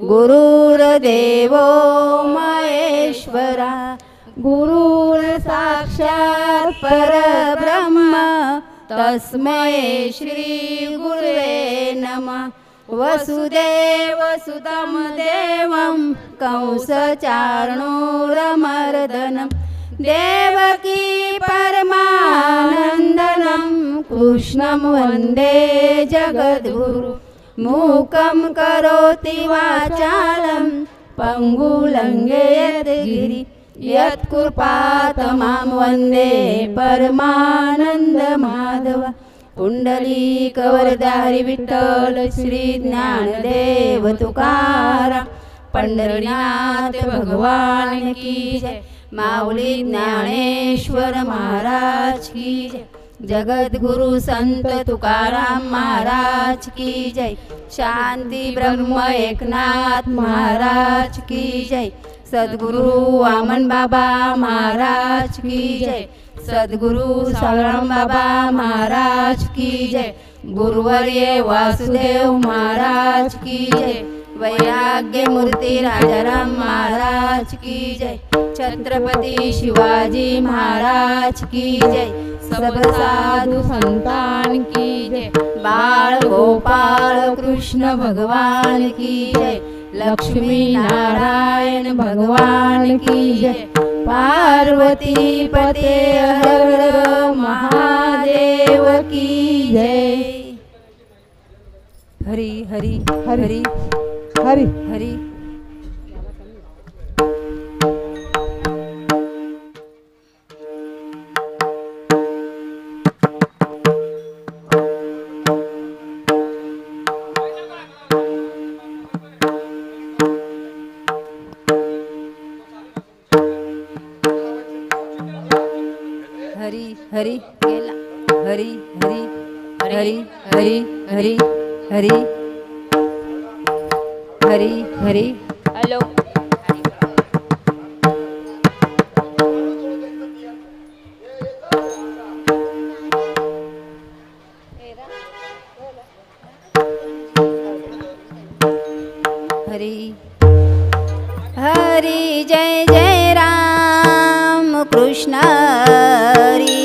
गुरुर्देवो महेश्वरा गुरुर् साक्षात् परब्रह्म तस्मै श्री गुरुवे नमः। वसुदेवसुतं देवं कंसचाणूरमर्दनं देवकी परमानन्दनं कृष्णं वन्दे जगद्गुरु। मूकं करोति वाचालं पङ्गुलङ्घयते यत्कृपातमां वन्दे परमानन्दमाधव। पुंडलीकवरदारी विठ्ठल श्री ज्ञानदेव तुकाराम पंढरीनाथ भगवान की जय। माऊली ज्ञानेश्वर महाराज की जय। जगद्गुरु संत तुकाराम महाराज की जय। शांती ब्रह्म एकनाथ महाराज की जय। सद्गुरु वामन बाबा महाराज की जय। सद्गुरु सावळम बाबा महाराज की जय। गुरुवर्य वासुदेव महाराज की जय। वैराग्य मूर्ति राजाराम महाराज की जय। छत्रपति शिवाजी महाराज की जय। सब साधु संतान की जय। बाळ गोपाळ कृष्ण भगवान की जय। लक्ष्मी नारायण भगवान की जय। पार्वती पते हर महादेव की जय। हरि हरि हरि हरि हरि। हरि हरि गेला। हरि हरि हरि हरि हरि हरि हरि हरि। हॅलो हरि हरि जय जय राम कृष्ण हरि।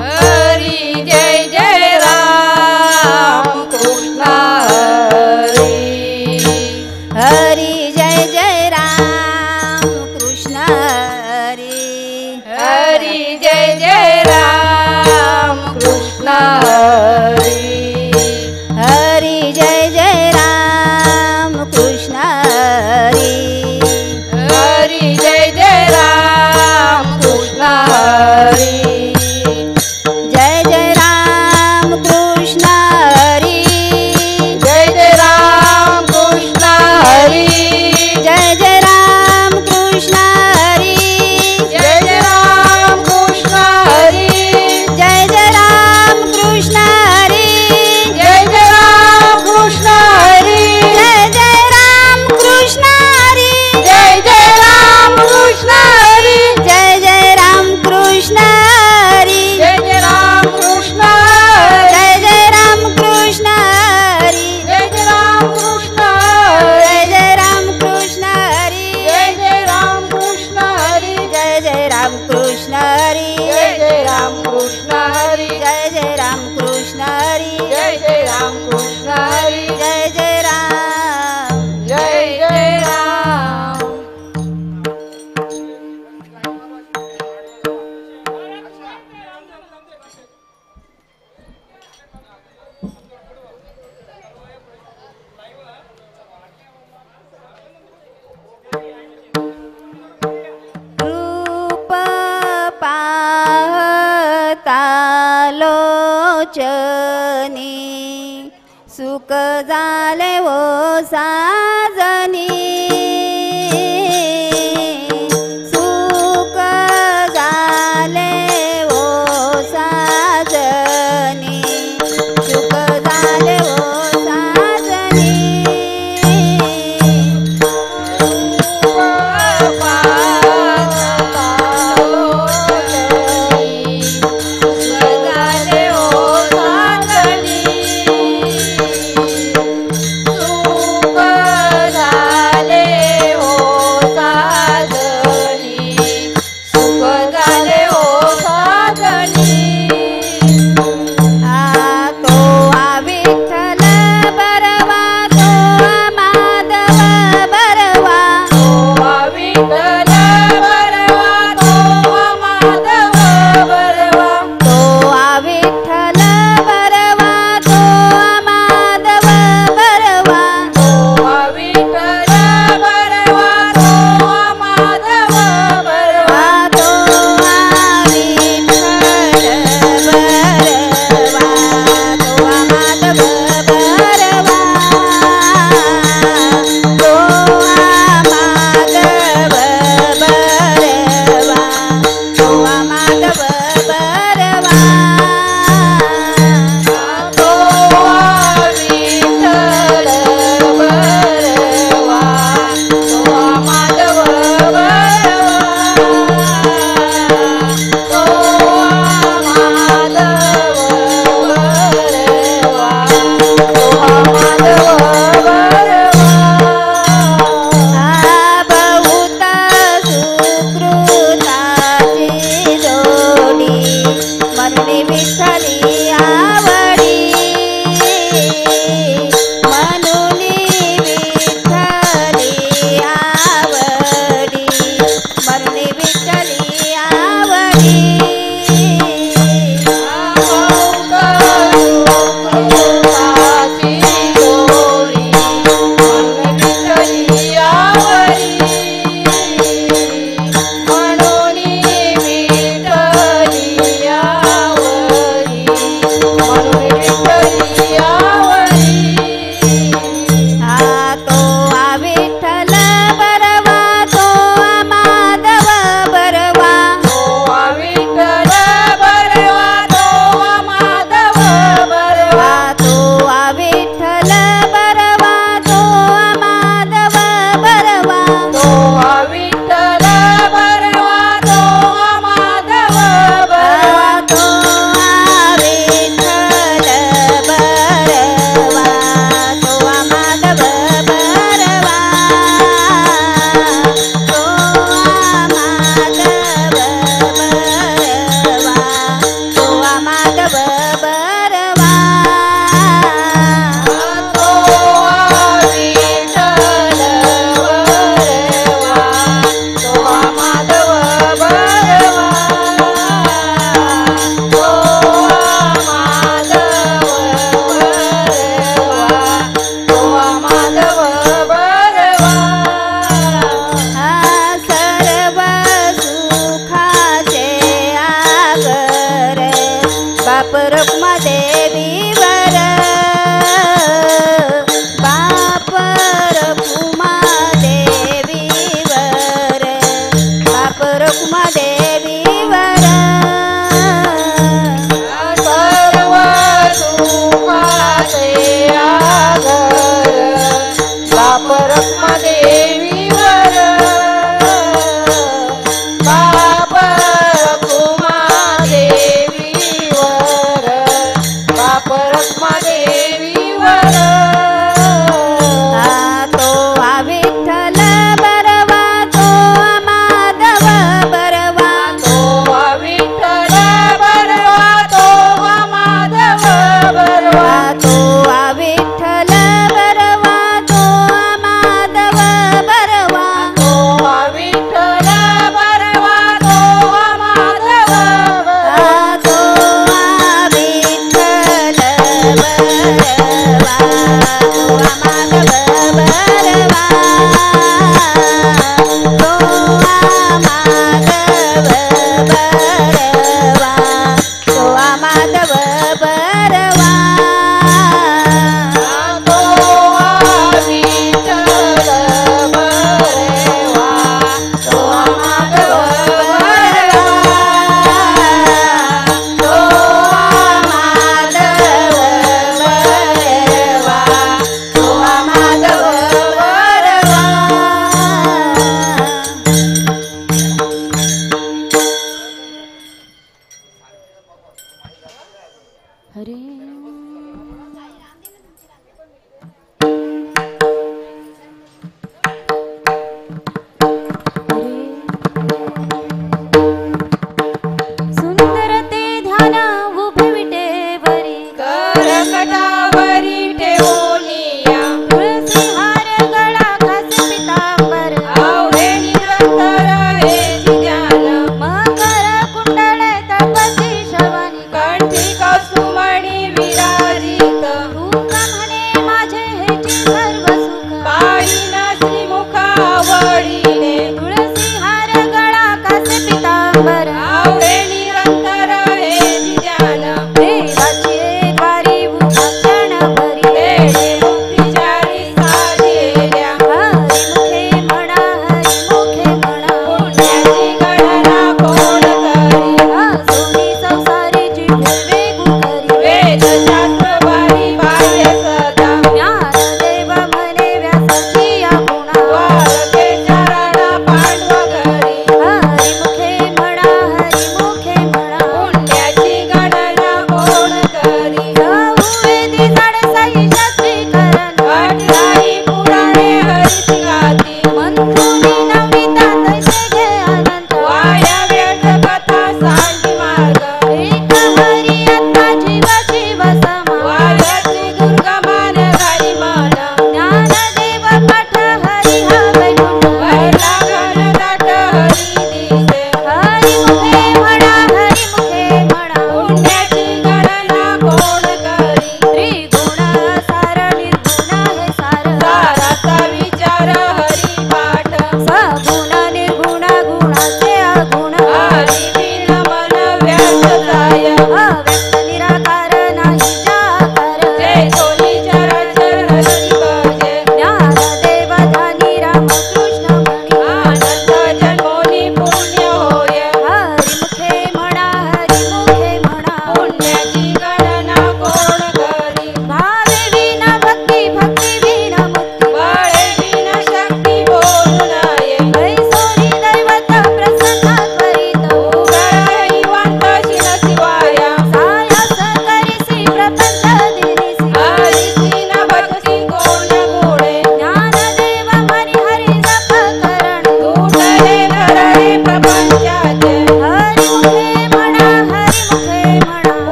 हरि जय जय राम कृष्ण हरि। हरि जय जय राम कृष्ण हरि। हरि जय जय राम कृष्ण हरि। हरि जय जय राम कृष्ण हरि। हरि जय जय राम कृष्ण हरि। जय जय राम कृष्ण हरि। जय जय राम कृष्ण हरि। जय जय राम कृष्ण हरि। जय जय राम कृष्ण हरि। जय जय राम कृष्ण हरि। जय जय राम कृष्ण हरि। जय जय राम कृष्ण हरि। जय जय राम कृष्ण हरि। जय जय राम कृष्ण हरि। जय जय राम कृष्ण हरि। जय जय राम कृष्ण हरि। जय जय राम कृष्ण हरि। जय जय राम कृष्ण हरि। जय जय राम कृष्ण हरि। जय जय राम कृष्ण हरि। जय जय राम कृष्ण हरि। जय जय राम कृष्ण हरि। जय जय राम कृष्ण हरि। जय जय राम। जय जय राम। रूप पाहता लोचनी सुख झाले वो साजनी। सुख झाले वो साजनी। सुख झाले वो साजनी। सुख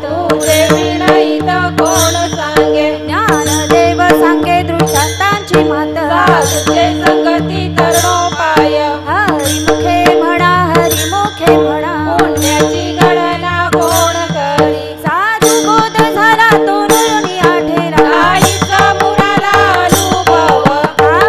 तुझे विनयित कोण सांगे ज्ञानदेव सांगे दृष्टांतांची मात साधूचे संगती तरणोपाय हरिमुखे म्हणा हरिमुखे म्हणा पुण्याची गणना कोण करी साधू बोध झाला तो नरुनी आठेरा आईचा मुराला अनुभव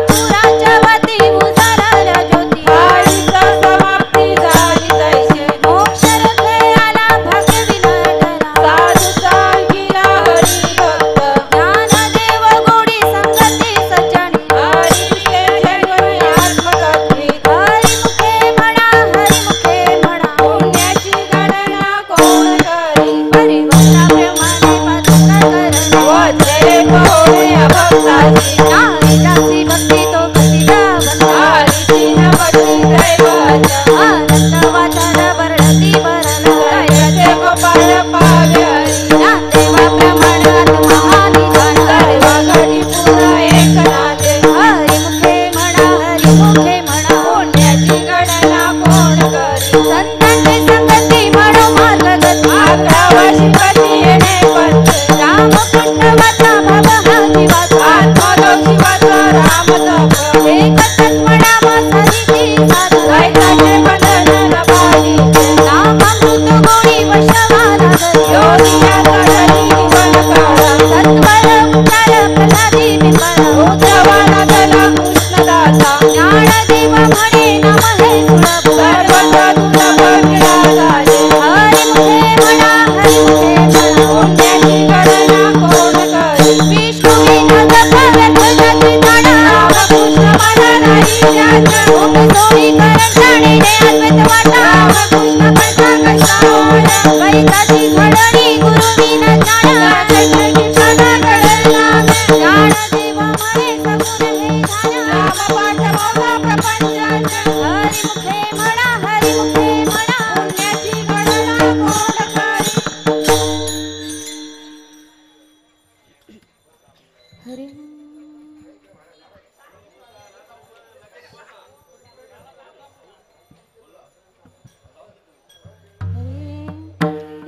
पुराच्या वती उजाळल्या ज्योती आईचा समाप्ती झाली तैसे मोक्ष रथे आला भाग्यविन ठरा साधूचा अंकिला हरिभक्त ज्ञानदेव गोडी संगती सज्जनी हरीचे जन्म आत्मकथवित हरिमुखे म्हणा हरिमुखे म्हणा पुण्याची गणना कोण करी परिवर्ताप्रमाणे पादुका करणे वचले कोणे अभक्ताची नारी जासी भक्ती तो भक्तीचा बंधा हरीची न भक्ती दैवत आनंद वाचार वर्णती वरण दैवते गोपाळ पावे हरी ज्ञानदेवाप्रमाणे आत्महानिधान सर्व घडी पुन्हा एकनाथे हरिमुखे म्हणा हरिमुखे म्हणा पुण्याची गणना कोण करी संतांची संगती म्हणो मार्गगती अकरावा शिवती येणे पंथ रामकृष्ण वाचा भाव हा जीवाचा आत्मलोक शिवाचा राम जप एक तत्वनाम सहिती साधू दैताचे बंधन नभानीचे नामामृत गोडी वशवाला धरी योगिया करणी जीवन काळा सत्वर उतार प्रसादी बिंबळ उद्धवाला दला कृष्णदासा ज्ञानदेव म्हणे नाम हे सुलभ सर्वथा दुर्लभ मिळाले हरिमुखे म्हणा हरिमुखे म्हणा पुण्याची गणना कोण करी विष्णुविना जप व्यर्थ जाती जाणा रामकृष्ण मला नाही ज्ञान गोप सोयी करण जाणीने अद्वैत वाटा रामकृष्ण कसा कसा होय वैताची घडणी गुरुविना ज्ञान कृष्णा घडेल नामे ज्ञानदेव म्हणे सगुण हे ध्यान राम पाठवला प्रपंचाचे हरिमुखे म्हणा हरिमुखे म्हणा पुण्याची गणना कोण करी हरि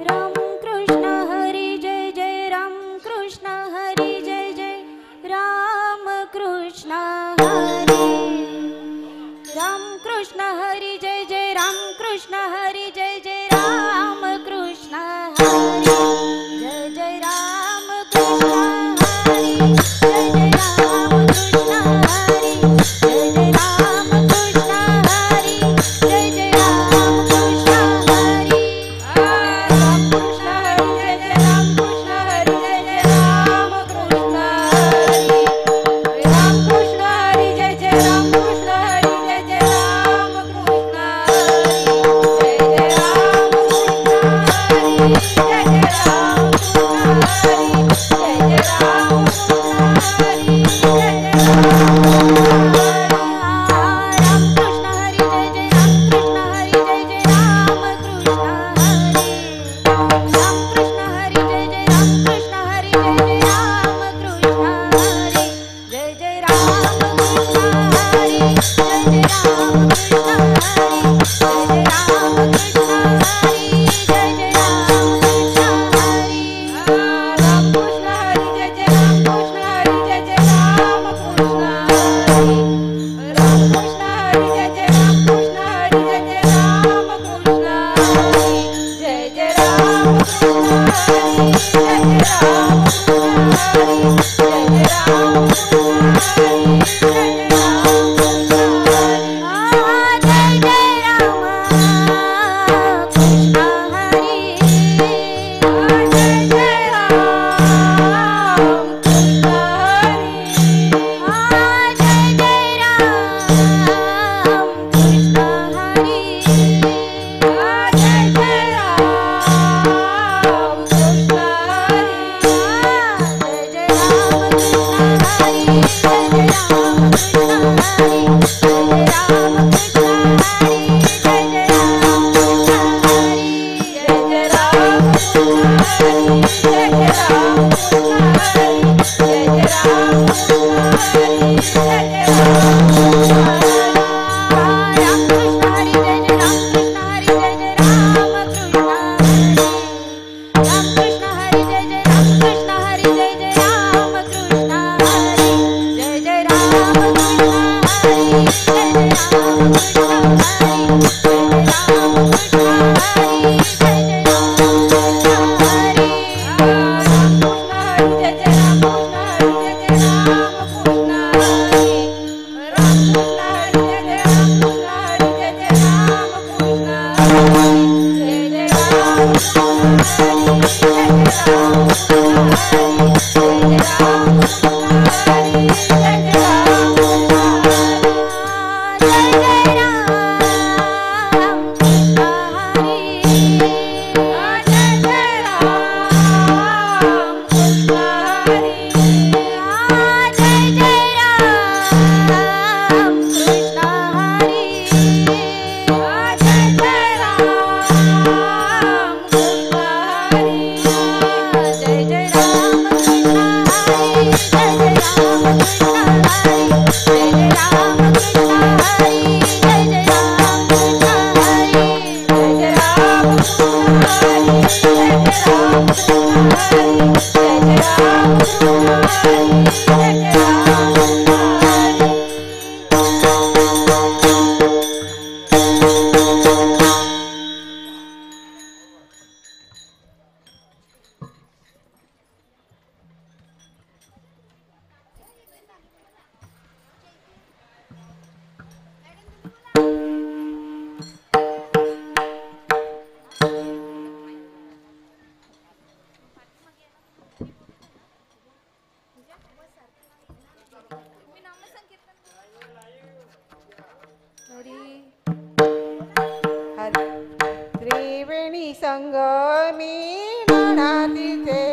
राम कृष्ण हरी जय जय राम कृष्ण हरी जय जय राम कृष्ण हरी राम कृष्ण हरी जय जय राम कृष्ण हरी जय जय राम कृष्ण हरी जय जय राम कृष्ण हरी जय जय राम कृष्ण हरी जय जय राम कृष्ण हरी जय जय राम कृष्ण हरी राम कृष्ण हरी जय जय राम कृष्ण हरी जय जय राम कृष्ण हरी राम कृष्ण हरी जय जय राम कृष्ण हरी जय जय राम कृष्ण हरी जय जय राम कृष्ण हरी जय जय राम कृष्ण हरी जय जय राम कृष्ण हरी जय जय राम राम कृष्ण हरी जय जय राम कृष्ण हरी जय जय राम कृष्ण हरी राम कृष्ण हरी जय जय राम कृष्ण हरी जय जय राम कृष्ण हरी जय जय राम कृष्ण हरी जय जय राम कृष्ण हरी जय जय राम कृष्ण हरी जय जय राम कृष्ण हरी राम कृष्ण हरी जय जय राम कृष्ण हरी जय जय राम कृष्ण हरी राम कृष्ण हरी जय जय राम कृष्ण हरी जय जय राम कृष्ण हरी जय जय राम कृष्ण हरी जय जय राम कृष्ण हरी जय जय राम कृष्ण हरी जय जय राम कृष्ण हरी जय जय राम कृष्ण हरी जय जय राम कृष्ण हरी जय जय राम कृष्ण हरी जय जय राम कृष्ण हरी जय जय राम Hare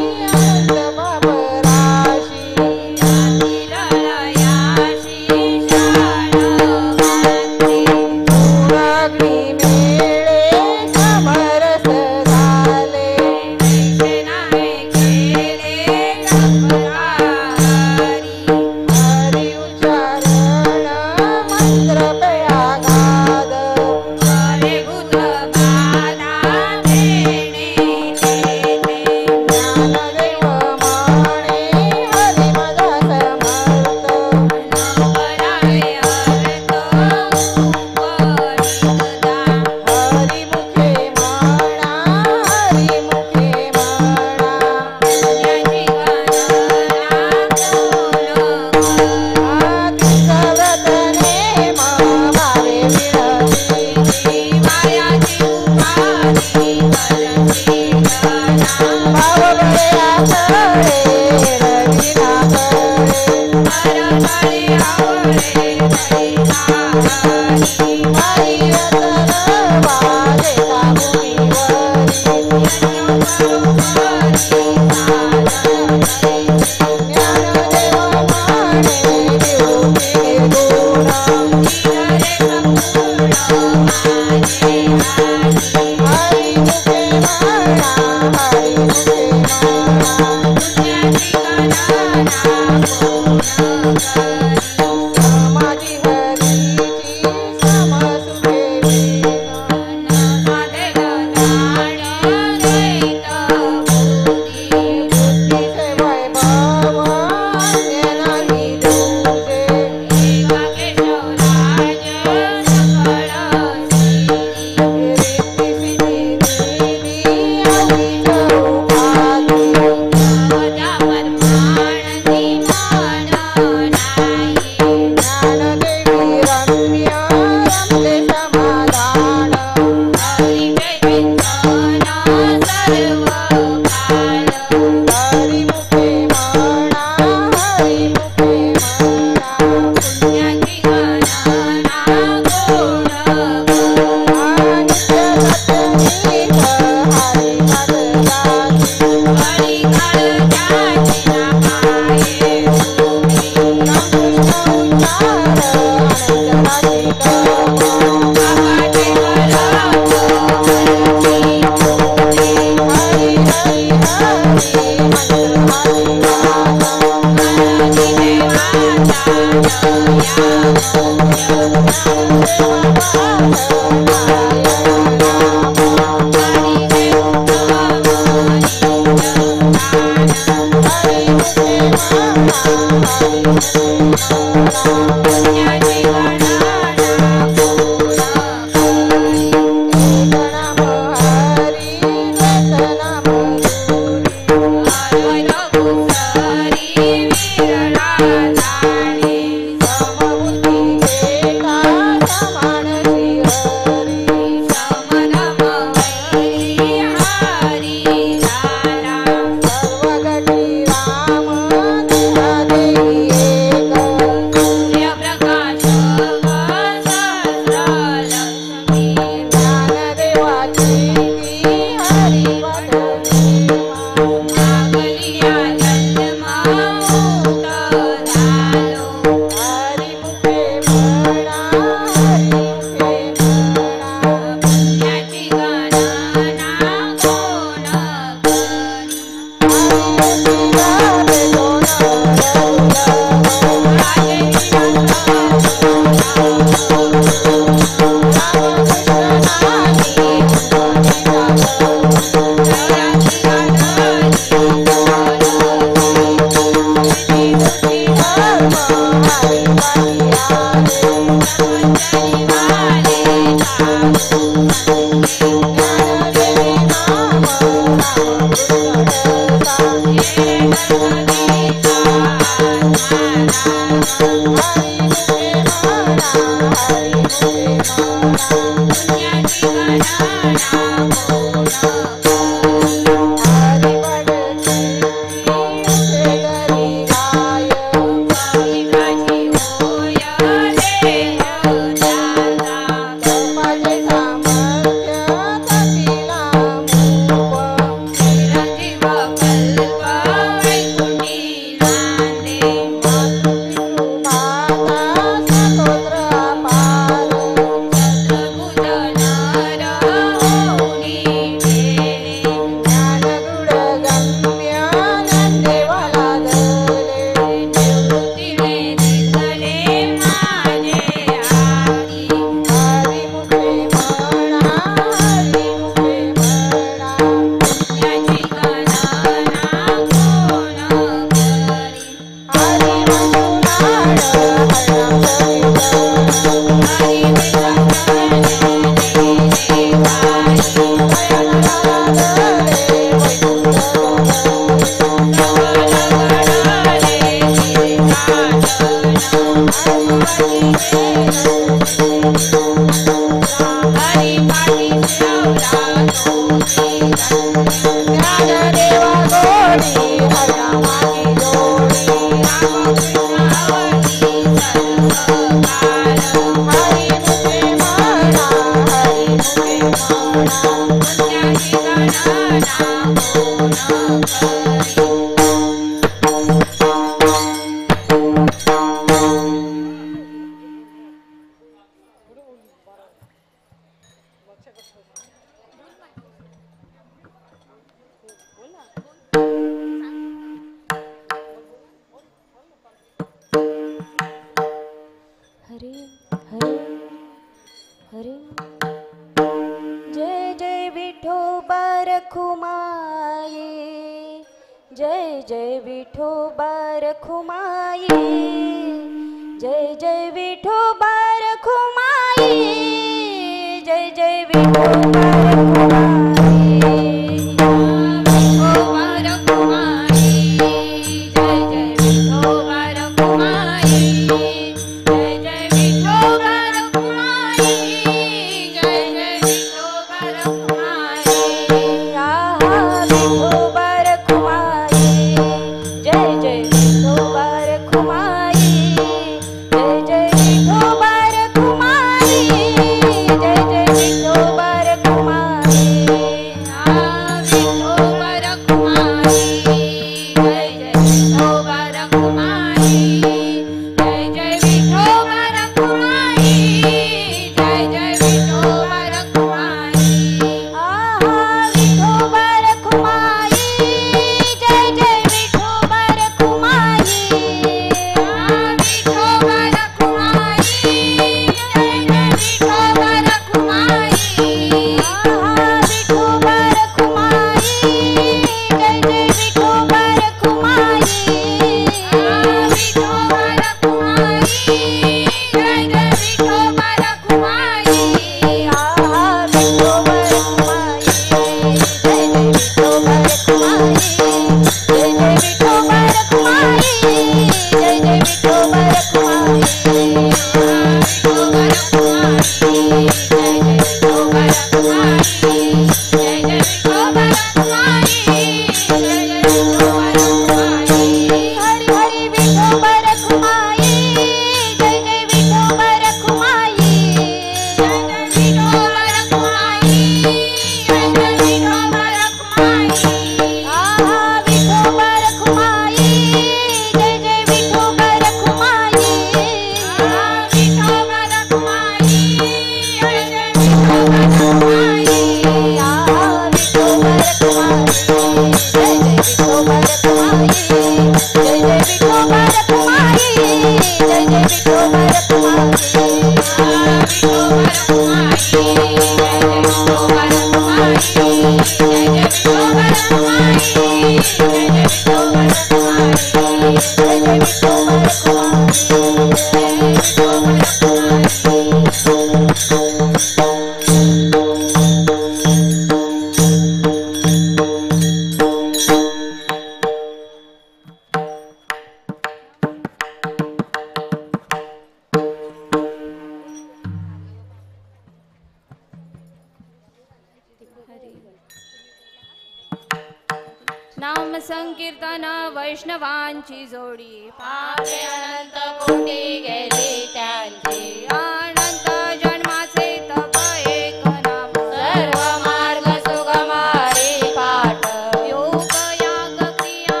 नाम संकीर्तन वैष्णवांची जोडी पावे अनंत कोटी गेली त्यांची अनंत जन्माचे तप एक नाम सर्व मार्ग सुगम हरी पाठ योग याग क्रिया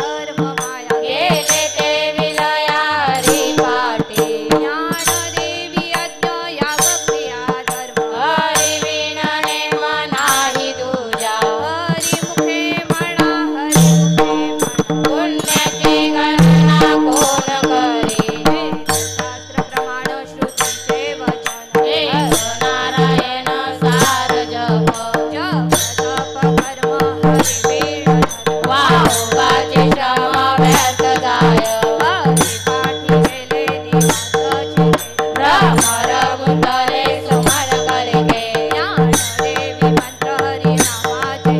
धर्म माया गेले ते विलया हरी पाठी ज्ञानदेवी यज्ञ याग क्रिया धर्म हरी विनणे मनाही तुझ्या हरी मुखे म्हणा हरी मुखे म्हणा पुण्याची गणना कोण करी शास्त्र प्रमाण श्रुतीचे वचन हे नारायण सार जप जप तप कर्म हरी वेळ वाहुबाचे श्रम व्यर्थ जाय हरी पाठी गेले दिवासाची भ्रमर गुंतले सुमन करिके ज्ञानदेवी मंत्र हरी नामाचे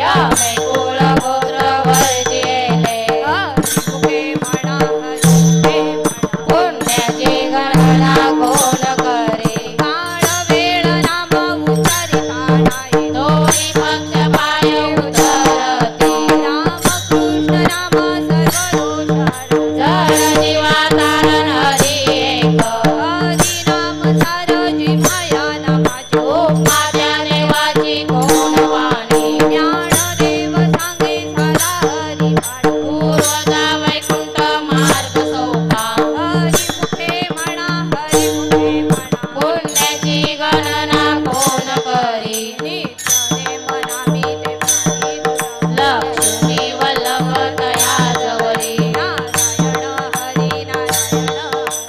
यमे कुल गोत्र वर्जिले हरी मुखे म्हणा हरी मुखे म्हणा पुण्याची गणना कोण करी काळ वेळ नाम उच्चारिता नाही दोन्ही पक्ष पाय उतरती रामकृष्ण नाम सर्व दोषार जड जीवा तारण हरी एक हरी नाम सार जिव्हाया नामाचे माझ्या देवाची कोण वाणी ज्ञानदेव सांगे सारा हरी वाणी पूर्वजा वैकुंठ मार्ग सोपा हरी मुखे म्हणा हरी मुखे म्हणा पुण्याची गणना कोण करी नित्याने मनामी ते भावी तुला लक्ष्मी वल्लभ तया जवळी नारायण हरी नारायण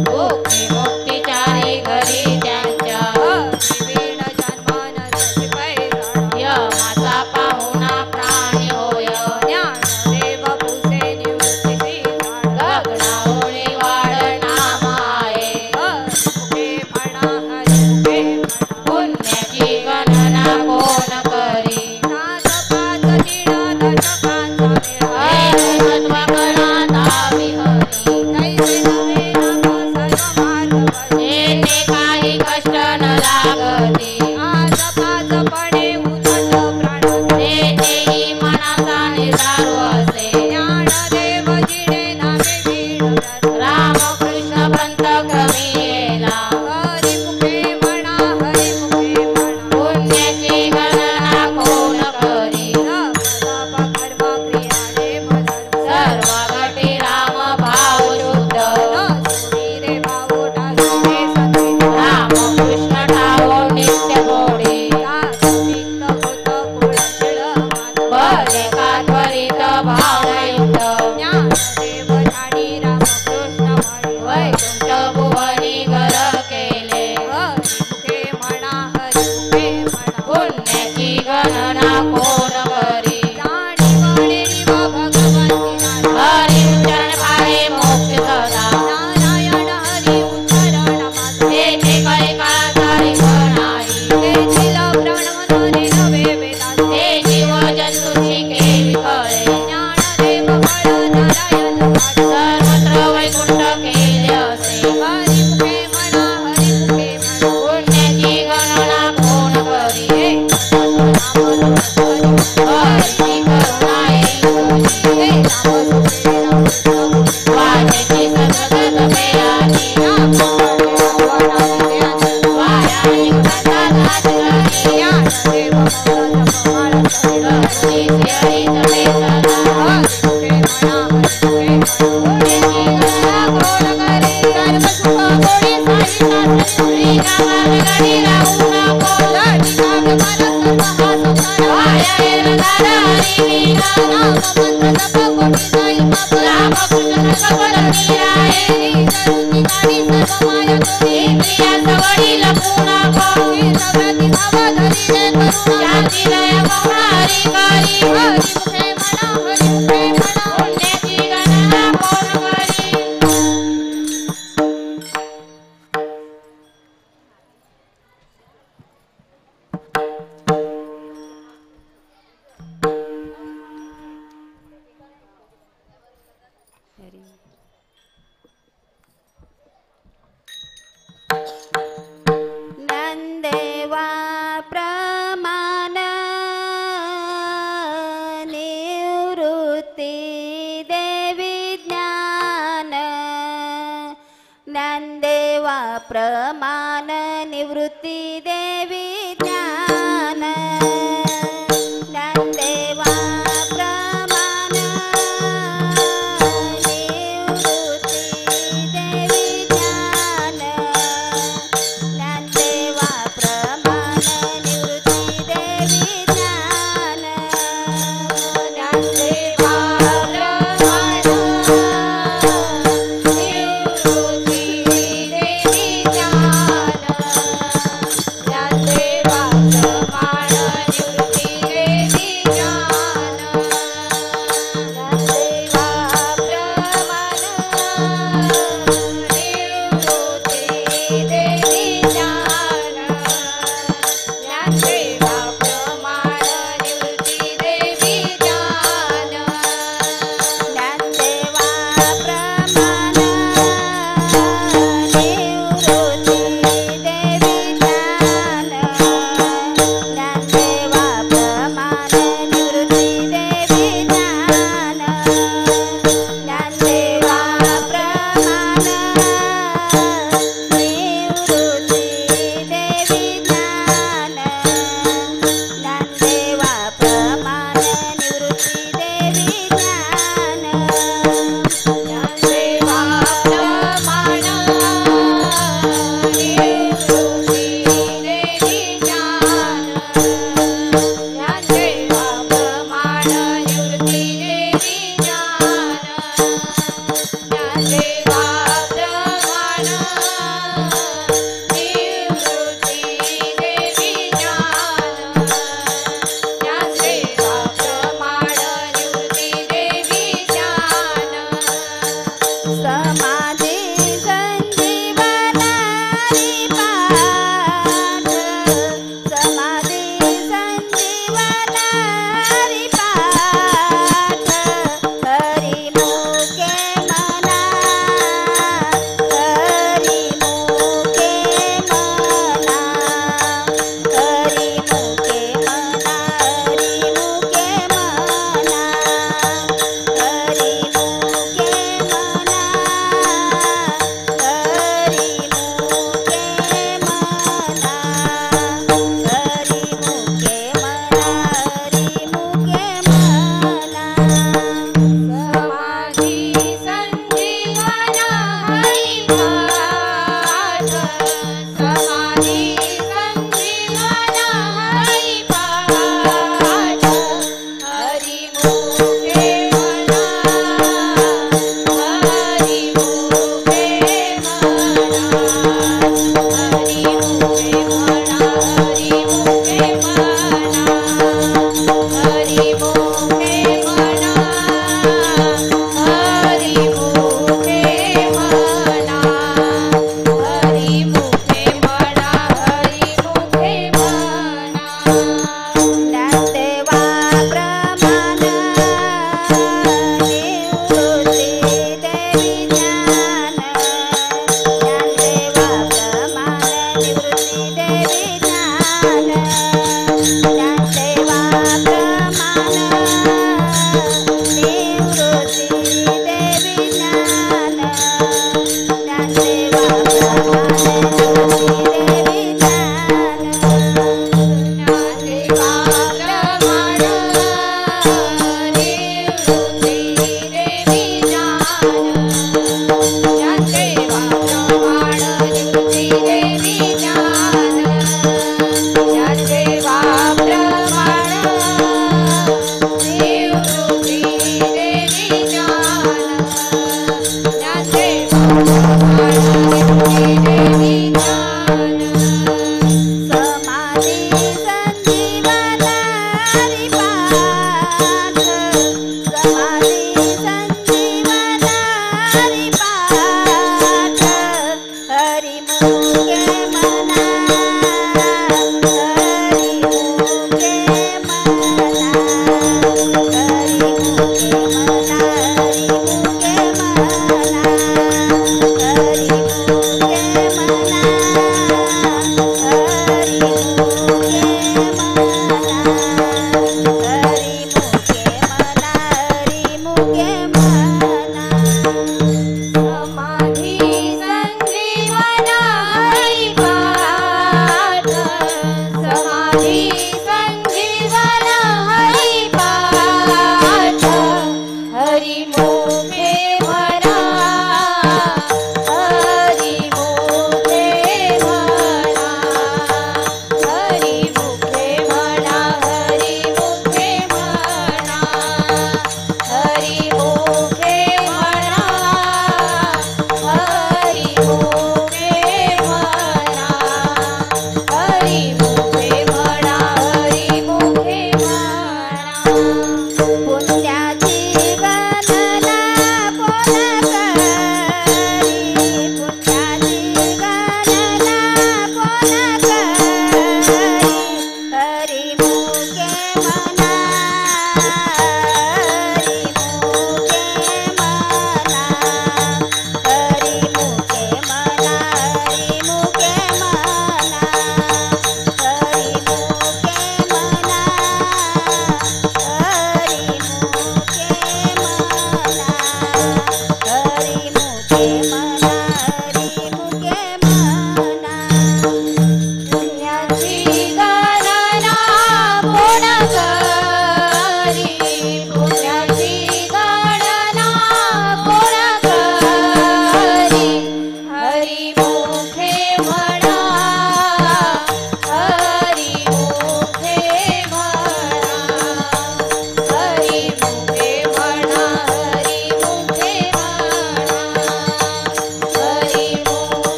मुक्ती मुक्तीचारी घरी त्यांच्या हरी वीण जन्मन रची पैजाणा यमाचा पाहुणा प्राणी होय ज्ञानदेव पुसे निवृत्ती सीताळा गगनावळी वाढ नाम आहे हरी मुखे म्हणा हरी मुखे म्हणा पुण्याची गणना कोण करी नाथ पाच तीन दशकांचा मेळा हे महत्व कळा विहरी तैसे नवे नाम सर्व मार्ग पडे येथे काही कष्ट न लागती आज पाचपणे उदंड प्राणाचे तेथेही मनाचा निर्धार असे ज्ञानदेव जिणे नामे वीण व्यास रामकृष्ण पंत क्रमी येला हरी मुखे म्हणा हरी मुखे म्हणा पुण्याची गणना कोण करी जप तप कर्म क्रियाने भजन सर्व गटी राम भाव शुद्ध न सोडी रे भाऊ टाकले सती रामकृष्ण ठावो नित्य गोडी दासिक होत कुळशीळ मान भले का त्वरित भावनायुक्त ज्ञानदेव ठाणी रामकृष्ण म्हणे वैकुंठ भुवनी घर केले हरी मुखे म्हणा हरी मुखे म्हणा पुण्याची गणना कोण करी राणी वडेरी व भगवंती नारायण हरी उच्चारण पाहे मोक्ष सदा नारायण हरी उच्चारण माझे तेथे काही काळाचारी नाही तेथील प्रणवधने नवे वेदांत ते जीव जंतूची केवी कळे ज्ञानदेव बळ नारायण वाट सर्वत्र वैकुंठ केले असे हरी मुखे म्हणा हरी मुखे म्हणा पुण्याची गणना कोण करी हे नाम हरीची करुणा येईल तुझी हे नाम सुखे रामकृष्ण वाटेची सतत तपेयाची वाया निघतात राजधानी ज्ञानदेव मौला जपमाळ सगळं हरी हरी तपे सदा हरी मुखे म्हणा हरी मुखे म्हणा पुण्याची गणना कोण करी सर्व सुख गोडी साई सासरी गावात गडी राहू नको लाडी काव्य मला सर्व हा संसार वाया येणार हरी वीणा नाम मंत्र जप कोटी जाईल पाप रामकृष्ण कपल निराळे करुणी गाणी सर्व माया तोडी इंद्रिया सवडी लपू नको तीर्थव्रती प्रमाण निवृत्ती देवी ज्ञान ज्ञानदेवा प्रमाण निवृत्ती देवी ज्ञान ज्ञानदेवा प्रमाण निवृत्ती देवी ज्ञान ज्ञानदेवा प्रमाण निवृत्ती देवी ज्ञान ज्ञानदेवा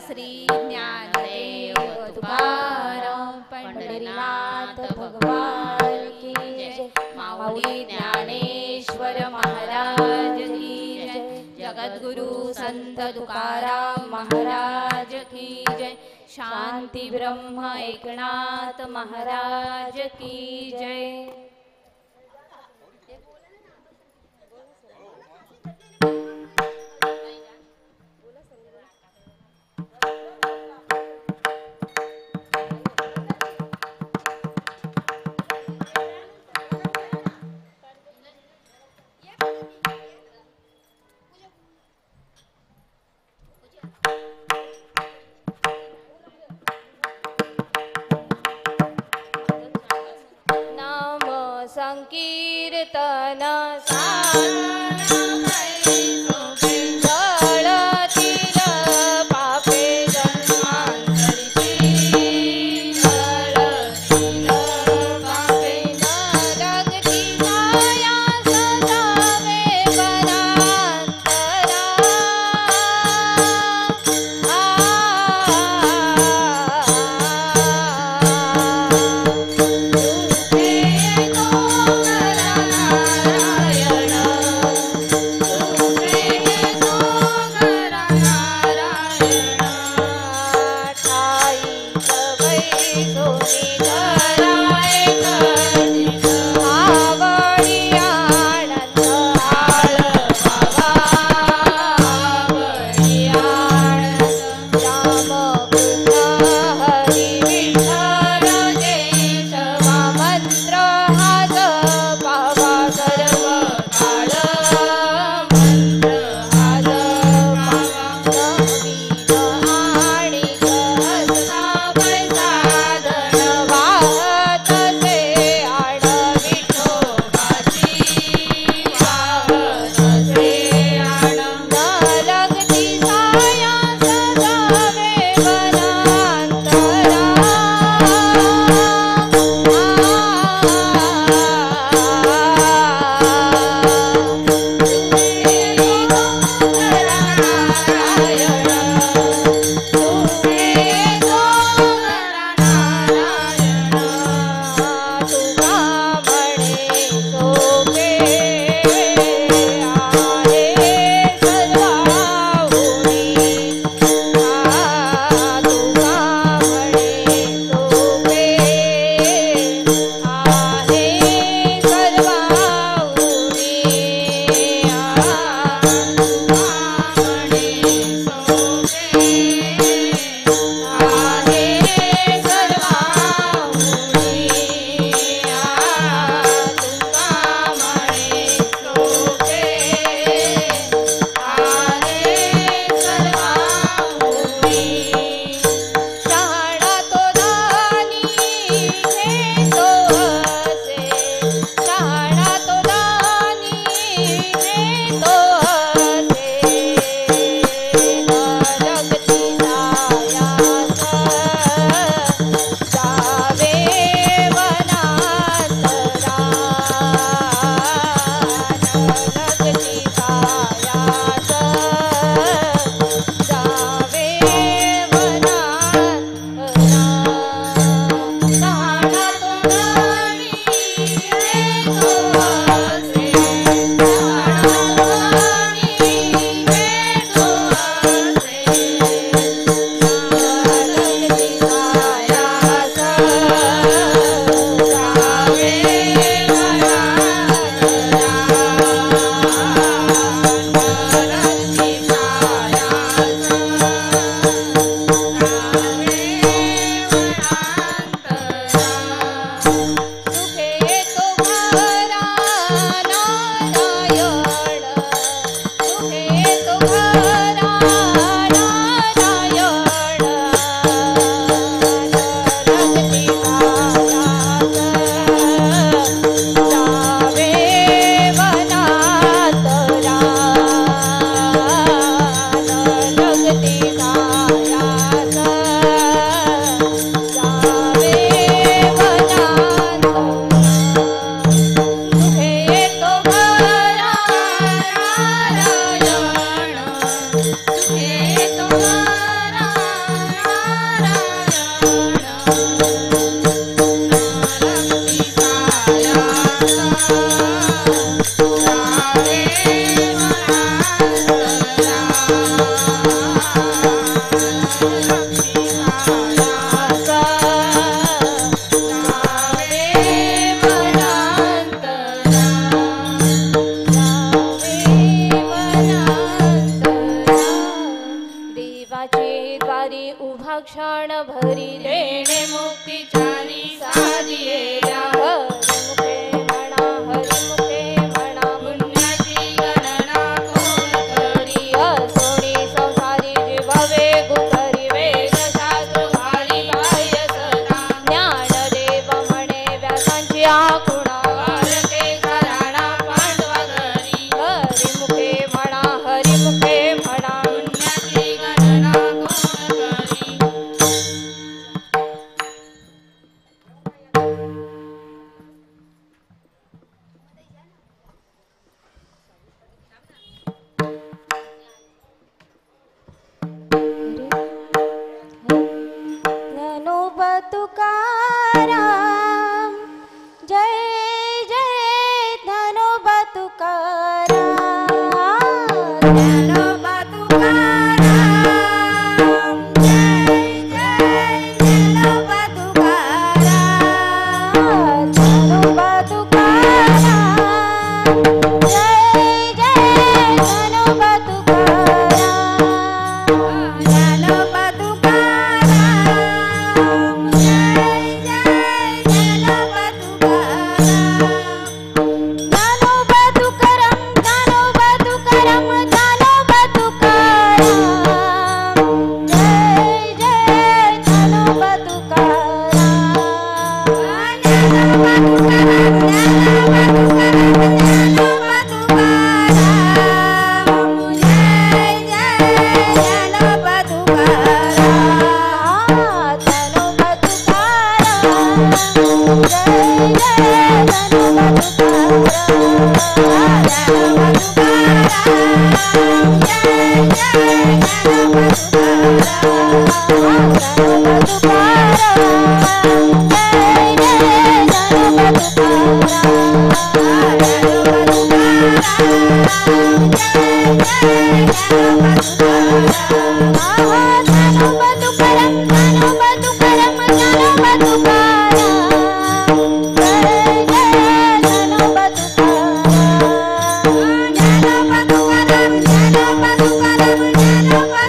श्री ज्ञानदेव तुकाराम पंढरीनाथ भगवान की जय माऊली ज्ञानेश्वर महाराज की जय जगद्गुरु संत तुकाराम महाराज की जय शांती ब्रह्म एकनाथ महाराज की जय। संकीर्तन धन्यवाद। ज्ञानाची द्वारी उभा क्षण भरी तेने मुक्तीचारी साधियेला हरिमुखे म्हणा हरिमुखे म्हणा पुण्याची गणना कोण करी सोनी संसारी जीवावे गुतरी वेद शास्त्र भारी बाह्य सदा ज्ञानदेव म्हणे व्यासांची आकुणा वारके घराणा पांडवा घरी हरिमुखे म्हणा हरिमुखे म्हणा पुण्याची गणना कोण करी ज्ञानोबा तुकाराम जय जय ज्ञानोबा तुकाराम ज्ञानोबा तुकाराम जय जय ज्ञानोबा तुकाराम ज्ञानोबा तुकाराम जय जय ज्ञानोबा तुकाराम ज्ञानोबा तुकाराम जय जय ज्ञानोबा तुकाराम ज्ञानोबा तुकाराम ज्ञानोबा तुकाराम जय जय ज्ञानोबा तुकाराम ज्ञानोबा तुकाराम ज्ञानोबा तुकाराम जय जय ज्ञानोबा तुकाराम ज्ञानोबा तुकाराम जय जय ज्ञानोबा तुकाराम ज्ञानोबा तुकाराम जय जय ज्ञानोबा तुकाराम ज्ञानोबा तुकाराम जय जय ज्ञानोबा तुकाराम ज्ञानोबा तुकाराम ज्ञानोबा तुकाराम ज्ञानोबा तुकाराम जय जय ज्ञानोबा तुकाराम ज्ञानोबा तुकाराम ज्ञानोबा तुकाराम ज्ञानोबा तुकाराम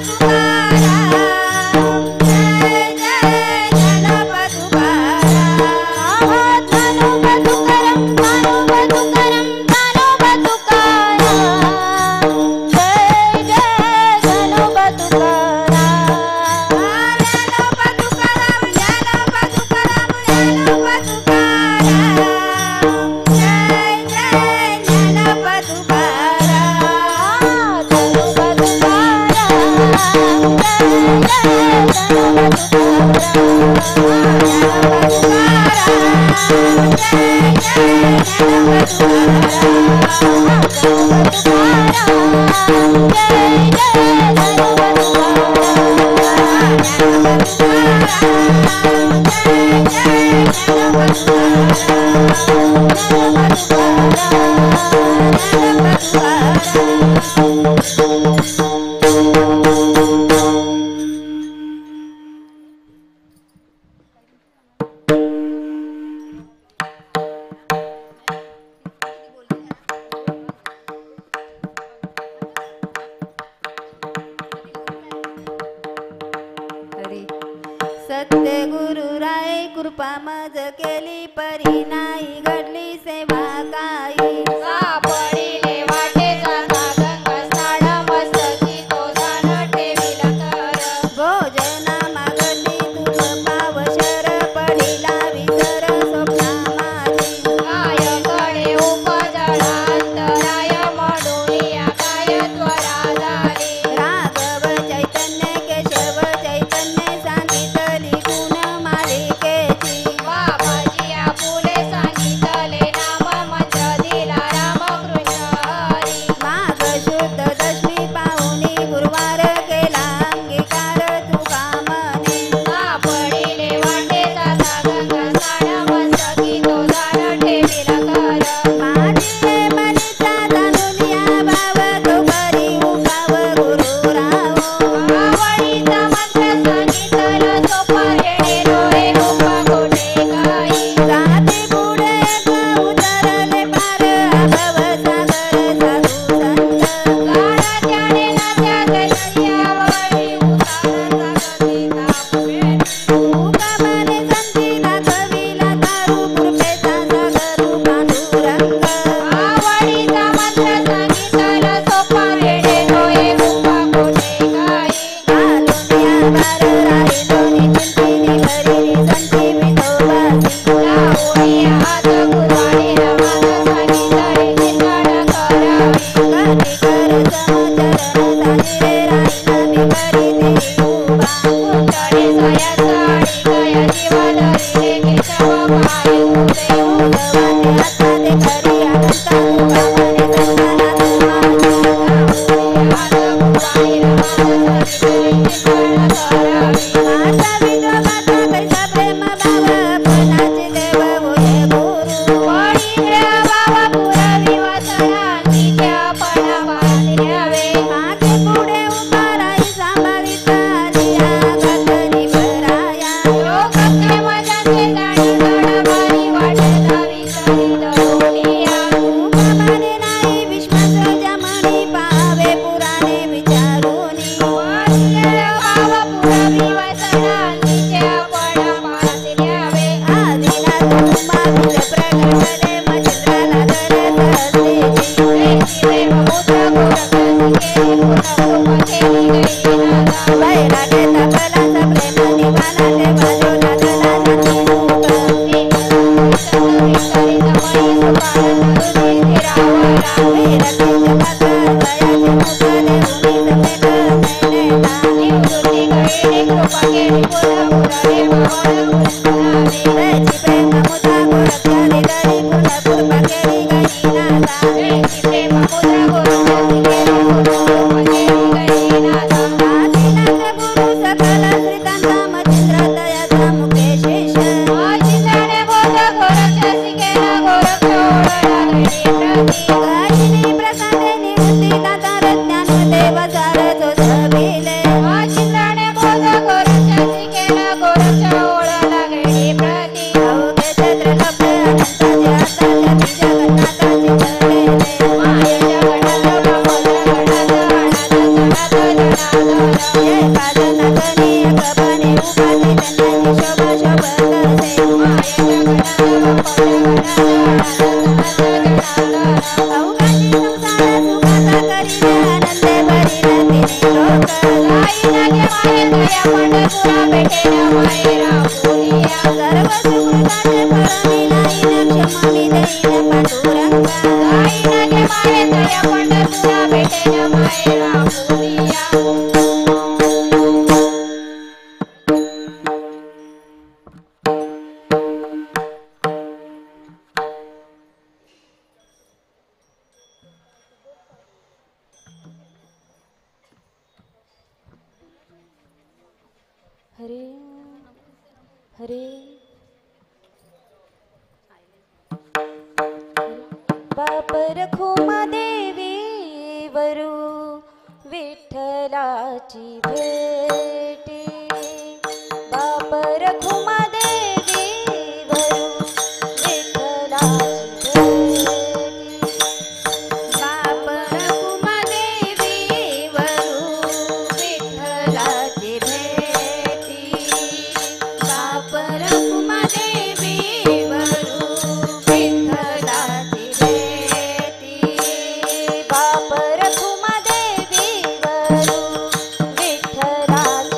जय जय ज्ञानोबा तुकाराम ज्ञानोबा तुकाराम ज्ञानोबा तुकाराम ज्ञानोबा तुकाराम जय जय ज्ञानोबा तुकाराम ज्ञानोबा तुकाराम ज्ञानोबा तुकाराम ज्ञानोबा तुकाराम जय जय ज्ञानोबा तुकाराम ज्ञानोबा तुकाराम जय जय ज्ञानोबा तुकाराम सत्य गुरु राय कृपा मज केली परी नाही घडली सेवा काही सापडिले वाटेचा गंगा स्नान मस्तकी तो दान ठेविला कर भोजना मागली तुझ पावशर पडिला विसर स्वप्ना माझी कायकडे उपजला अंतराय म्हणूनिया काय त्वरा झाली राघव चैतन्य केशव चैतन्य सांगितली गुण मालिकेची बाबाजी आपुले सांगितले नाम मंत्र दिला रामकृष्ण हरी माघ शुद्ध दशमी पाहुणी गुरुवार केला अंगीकार तुका म्हणे सापडिले वाटेचा गंगा स्नान मस्तकी तो दान ठेविला कर माझी मनीचा जाणून या भाव तो करी उठाव गुरु राव आवडीचा मंत्र सांगितला सोपा येणे डोळे रूप कोठे काही जाती पुढे उतरले पार अभव सागर साधू संत गाणं त्याने नात्यात दर्यावरी उतार बैरागे तबलाचा प्रेम निवाला ते वाजो नादला जाती सूत विठ्ठली समाई सुकाळ नरुनी स्थिरावला वीरते जगाचा वयाचे मुख देऊनी समेत नैनेता निवृत्ती कळेली कृपा केली पुरा पुराणे मावळ कृष्णाने त्याची प्रेम मुद्रा गोरक्षाने तरी पुन्हा कृपा केली गणिनाथा जयची प्रेम मुद्रा गोरक्षाने केली पुन्हा कृपा केली गणिनाथा आदिनाथ गुरु सकल श्रीकांता मच्छिंद्र दयाचा मुखे शेष चिंताने बोध गोरक्षासी केला गोरक्ष ओळला गणी प्रती गायिनी प्रसादे निवृत्ती दाता रत्नांमध्ये वसार जो सभिले चिंताने बोध गोरक्षासी केला गोरक्ष ओळला गणी प्रती अवघे छत्र लपे अनंताचे हाताच्या बीज जगन्नाथाचे चरलेले माय जगन्नाथ बापला गणात अनाथ जनात जनात जय पादनाथ नियकपणे उपाधी धन्याची शोभा शोभत असे माय जगन्नाथ बापला गणात अनाथ जनात अवघाची संसार सुखाचा करीने आनंदे भरिले तिने लोक आई लागे माये दया पंढरपुरा भेटेना मायरा पुनिया सर्व सुकृताचे फळमिला इन क्षमामी देईन पांडुरंगा आई लागे माये दया पंढरपुरा भेटेना मायरा पुनिया हरे हरे बाप रखुमा देवी वरू विठ्ठलाची भेटी बाप रखुमा देवी वरू विठ्ठलाची भेटी बाप रखुमा देवी वरू विठ्ठलाची भेटी बाप रखुमा देवी वरू विठ्ठलाची भेटी बाप रखुमा देवी वरू विठ्ठलाची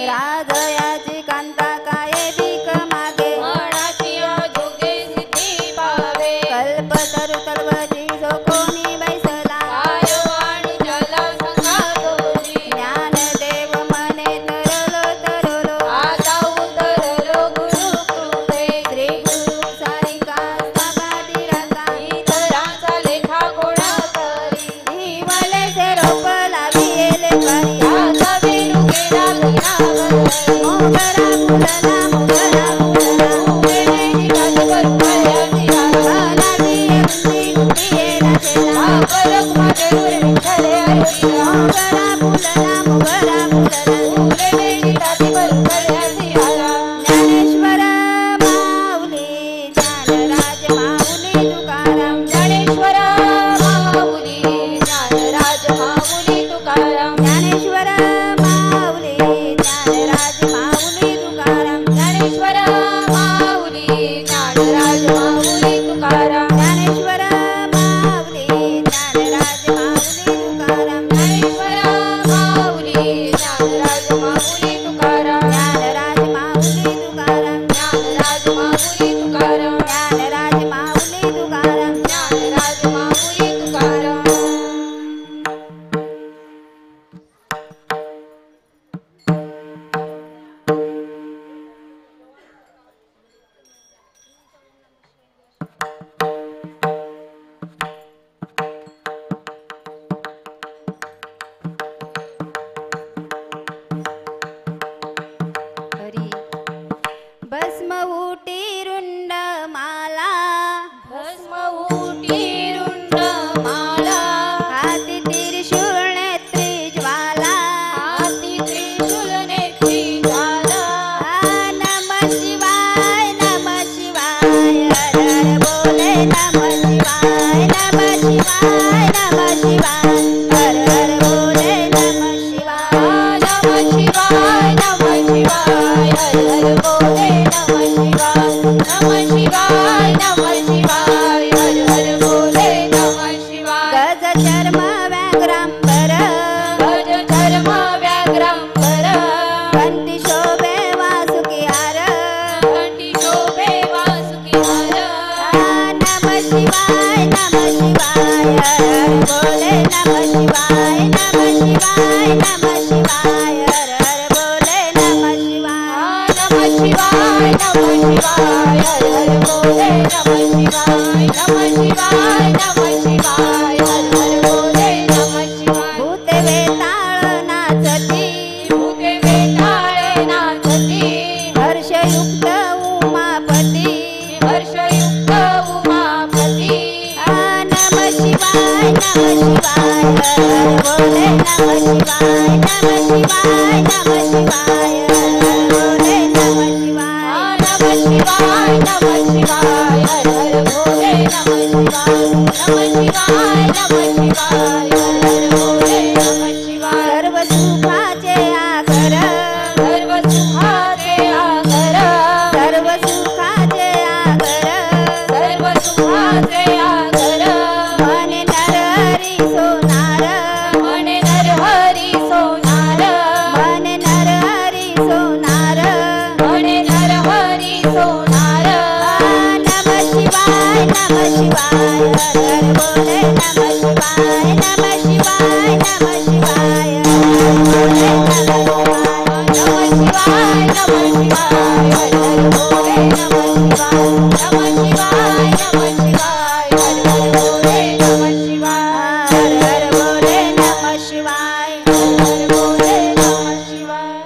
राजयाची कांता काय भीक मागे मनाची जोगे सिद्धी पावे कल्पतरू तलवती जो कोणी बैसला काय वाणी जल संगातोली ज्ञानदेव मने तरलो आता उतरलो गुरु कृपे श्री गुरु सारिका सभाती रका इतरांचा लेखा कोणा करी जीवले से रोप लाविले करी आता वेणू गेला गगनावर मोगरा फुलला उमेदची गाठ करू पायाची आला लाविये बुंदी गुंडीये नाचेला परक माझे डोळे विठ्ठले हरविला मोगरा फुलला उमेदची गाठ करू पायाची आला ज्ञानेश्वर माऊली ज्ञानराज माऊली तुकाराम ज्ञानेश्वर माऊली ज्ञानराज माऊली तुकाराम ज्ञानेश्वर माऊली ज्ञानराज माऊली तुकाराम ज्ञानेश्वर माऊली ज्ञानराज माऊली तुकाराम ज्ञानेश्वर माऊली ज्ञानराज माऊली तुकाराम ज्ञानेश्वर माऊली ज्ञानराज माऊली तुकाराम ज्ञानराज माऊली तुकाराम ज्ञानराज माऊली तुकाराम ज्ञानराज माऊली तुकाराम ज्ञानराज माऊली तुकाराम हरी भस्म उटी रुंड माला भस्म उटी रुंड माला हाती त्रिशूळ नेत्री ज्वाला हाती त्रिशूल नेत्री झाला नमः शिवाय नमः शिवाय हर हर बोले नमः शिवाय नमः शिवाय नमः शिवाय हर हर बोले नमः शिवाय नमः शिवाय नमः शिवाय हर हर बोले नमः शिवाय नमः शिवाय नमः शिवाय हर हर बोले नमः शिवाय गज चर्म व्याघ्रांबर गज धर्म व्याघ्रांबर कंठी शोभे वासुकी हार कंठी शोभे वासुकी हार नमः शिवाय हर हर बोले नमः शिवाय नमः शिवाय नमः शिवाय हर हर बोले नमः शिवाय नमः शिवाय नमः शिवाय हर हर बोले नमः शिवाय नमः शिवाय नमः शिवाय हर हर बोले नमः शिवाय भूते वेताळ नाचती भूते वेताळे नाचती हर्षयुक्त उमापती हर्षयुक्त उमापती नमः शिवाय हर हर बोले नमः शिवाय नमः शिवाय नमः शिवाय हर हर बोले नमः शिवाय नमः शिवाय नमः शिवाय हर हर बोले नमः शिवाय नमः शिवाय नमः शिवाय हर हर बोले नमः शिवाय सर्व सुखाचे आगर सर्व सुखाचे आगर सर्व सुखाचे आगर सर्व सुखाचे आगर मने नरहरी सोनार मने नरहरी सोनार मने नरहरी सोनार मने नरहरी सोनार नमः शिवाय हर हर बोले नमः शिवाय नमः शिवाय नमः शिवाय हर हर बोले नमः शिवाय नमः शिवाय हर हर बोले नमः शिवाय नमः शिवाय नमः शिवाय हर हर बोले नमः शिवाय हर हर बोले नमः शिवाय हर हर बोले नमः शिवाय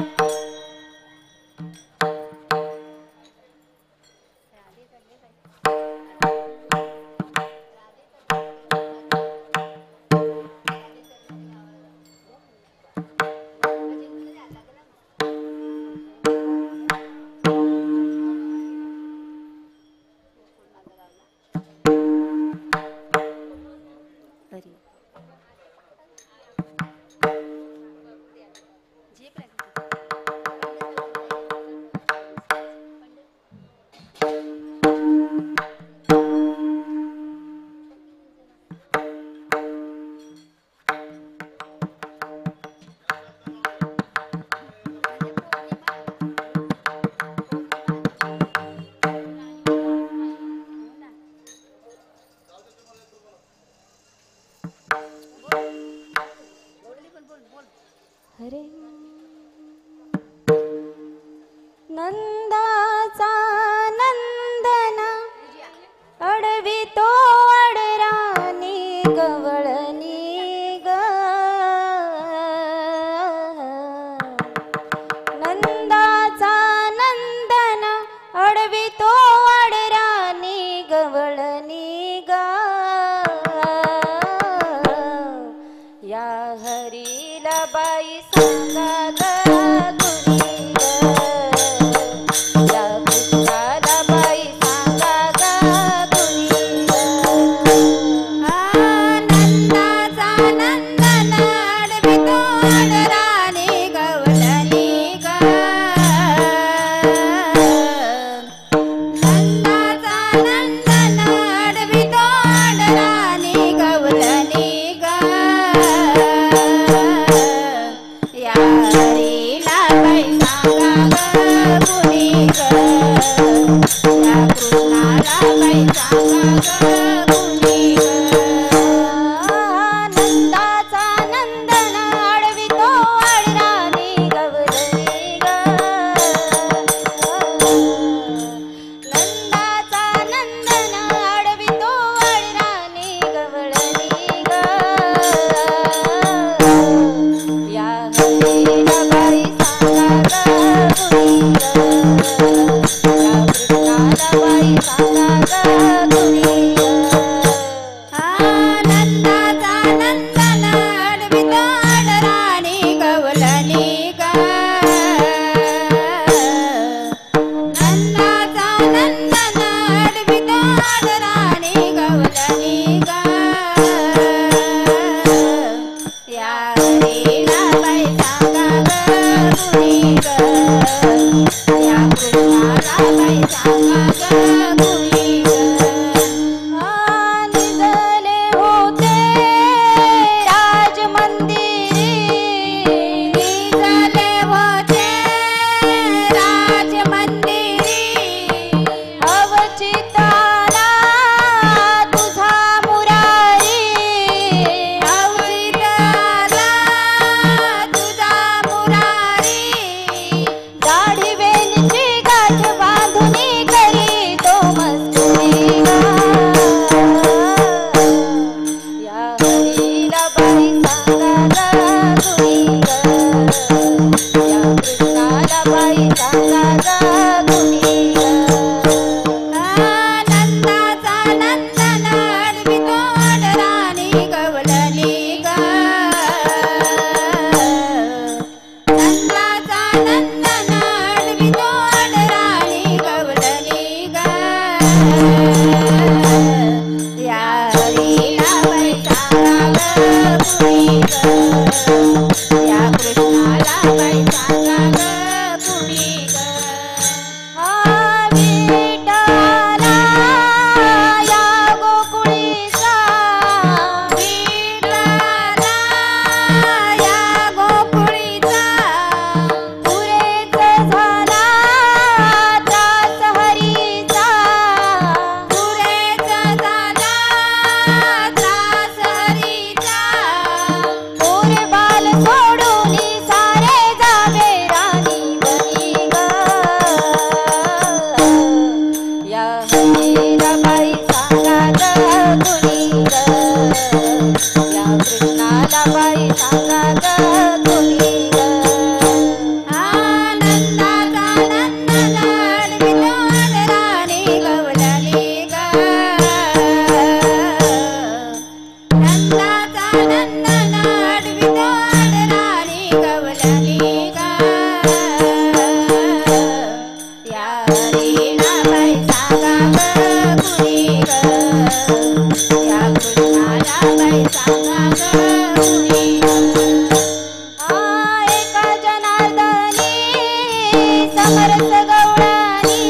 समरस गवळणी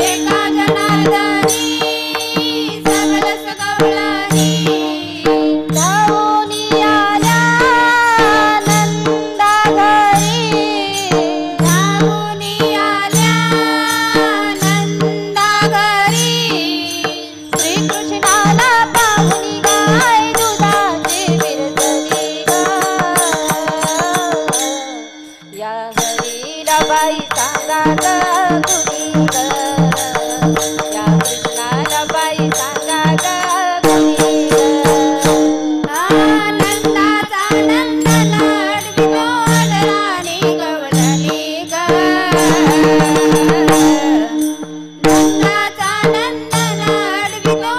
एका जनार्दनी समरस गवळणी धावून आल्या नंदा घरी धावून आल्या नंदा घरी श्रीकृष्णाला पाहुणी गाय दुधाची विरजली या हरीला बाई सांगा ग कुणी ग या कृष्णाला बाई सांगा ग कुणी ग आनंदाचा आनंद लाडवितो राणी गवळणी ग आनंदाचा आनंद लाडवितो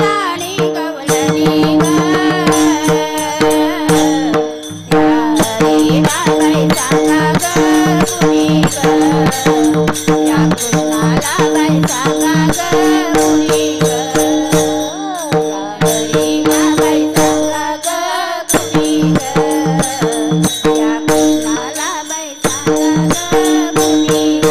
राणी गवळणी ग या हरीला बाई सांगा ग कुणी ग या कृष्णाला बाई सांगा ग कुणी ग या हरीला बाई सांगा ग कुणी ग या कृष्णाला बाई सांगा ग कुणी ग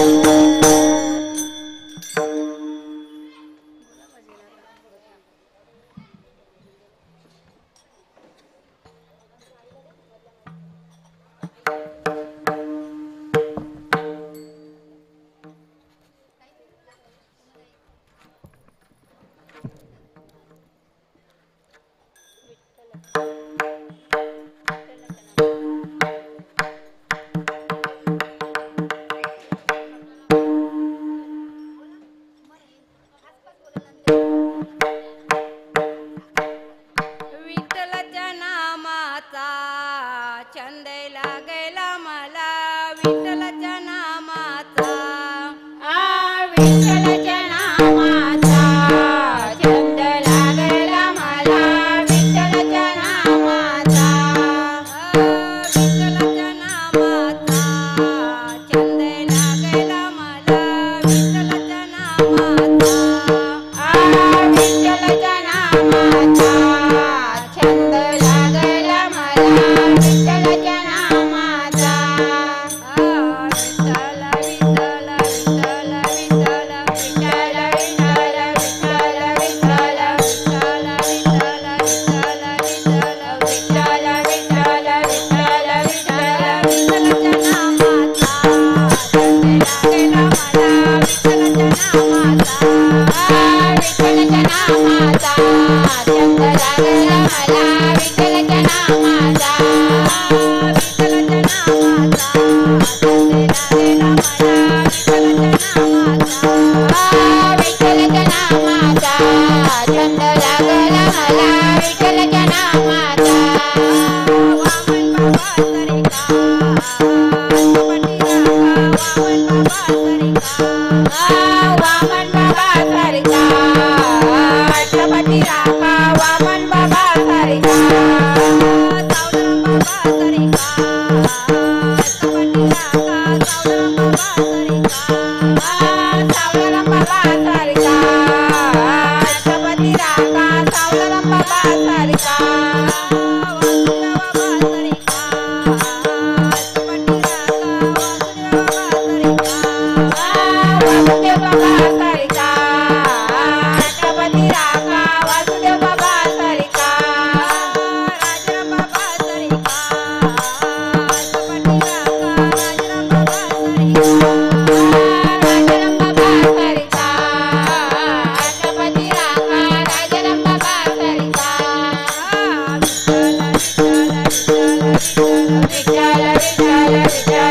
विठ्ठलाच्या नामाचा छंद लागेला मला विठ्ठलाच्या नामाचा विठ्ठलाच्या नामाचा छंद लागेला मला विठ्ठलाच्या नामाचा विठ्ठलाच्या नामाचा छंद लागेला मला विठ्ठलाच्या नामाचा विठ्ठलाच्या नामाचा छंद लागला मला विठ्ठलाच्या नामाचा विठ्ठल विठ्ठल विठ्ठल विठ्ठल विठ्ठल विठ्ठल विठ्ठल विठ्ठल विठ्ठल विठ्ठल विठ्ठल विठ्ठल विठ्ठल विठ्ठल विठ्ठलाच्या नामाचा छंद लागला मला विठ्ठलाच्या नामाचा विठ्ठलाच्या नामाचा छंद लागला मला विठ्ठलाच्या नामाचा विठ्ठलाच्या नामाचा छंद लागला मला विठ्ठलाच्या नामाचा विठ्ठलाच्या नामाचा छंद लागला मला विठ्ठलाच्या नामाचा वामन बाबा सरिका वामन बाबा सरिका अष्टपटी राखा वामन बाबा सरिका सावधान बाबा सरिका अष्टपटी राखा सावधान बाबा सरिका सावधान बाबा सरिका अष्टपटी राखा सावधान बाबा सरिका वासुदेव बाबा सरिका अष्टपटी राखा वासुदेव बाबा सरिका राजराम बाबा सरिका अष्टपटी राखा राजराम बाबा सरिका राजराम बाबा सरिका अष्टपटी राखा राजराम बाबा सरिका विठ्ठल विठ्ठल विठ्ठल विठ्ठल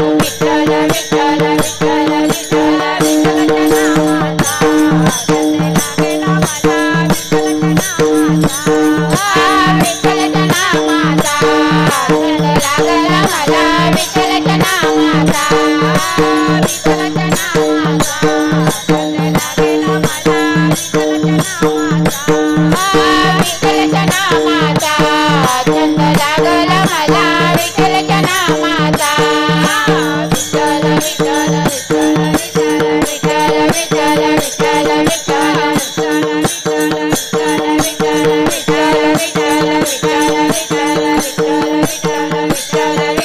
विठ्ठल विठ्ठल विठ्ठल विठ्ठल विठ्ठल विठ्ठलाच्या नामाचा छंद लागेला मला विठ्ठलाच्या नामाचा छंद लागला मला विठ्ठलाच्या नामाचा विठ्ठलाच्या नामाचा छंद लागेला मला विठ्ठलाच्या नामाचा छंद लागला मला विठ्ठलाच्या नामाचा विठ्ठल विठ्ठल विठ्ठल विठ्ठल विठ्ठल विठ्ठल विठ्ठल विठ्ठल विठ्ठल विठ्ठल विठ्ठल विठ्ठल विठ्ठल विठ्ठल विठ्ठल विठ्ठल विठ्ठल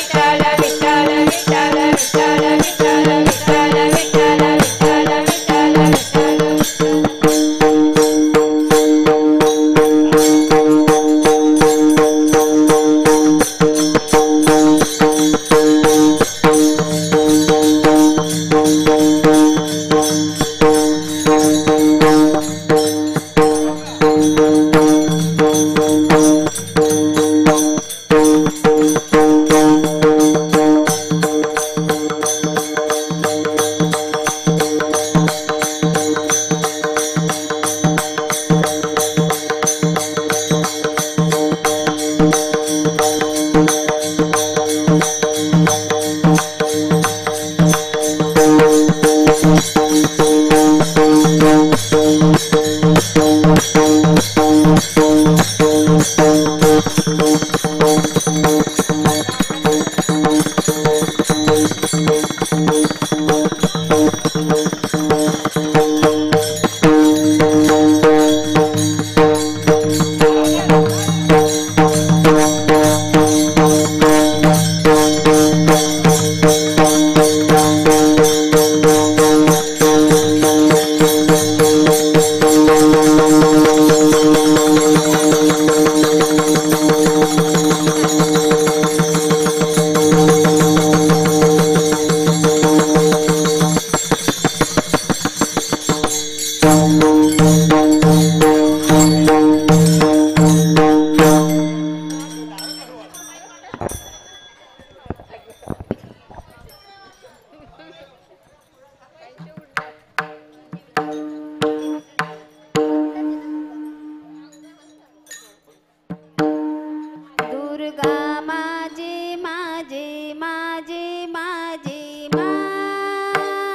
दुर्गा माझी माझी माझी माझी माझी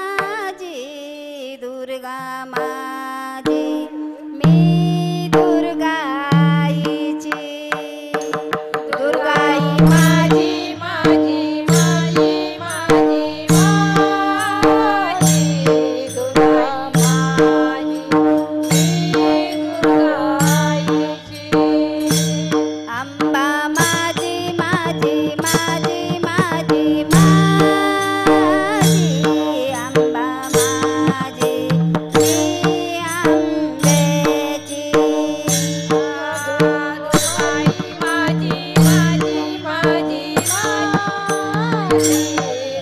दुर्गा माझी मी दुर्गा आईची दुर्गा आई माझी माझी माझी माझी माझी दुर्गा माझी दुर्गा आईची अंबा माझी माझी माझी माझी माझी अंबा माझी मी आंब्याची आई माझी माझी माझी माझी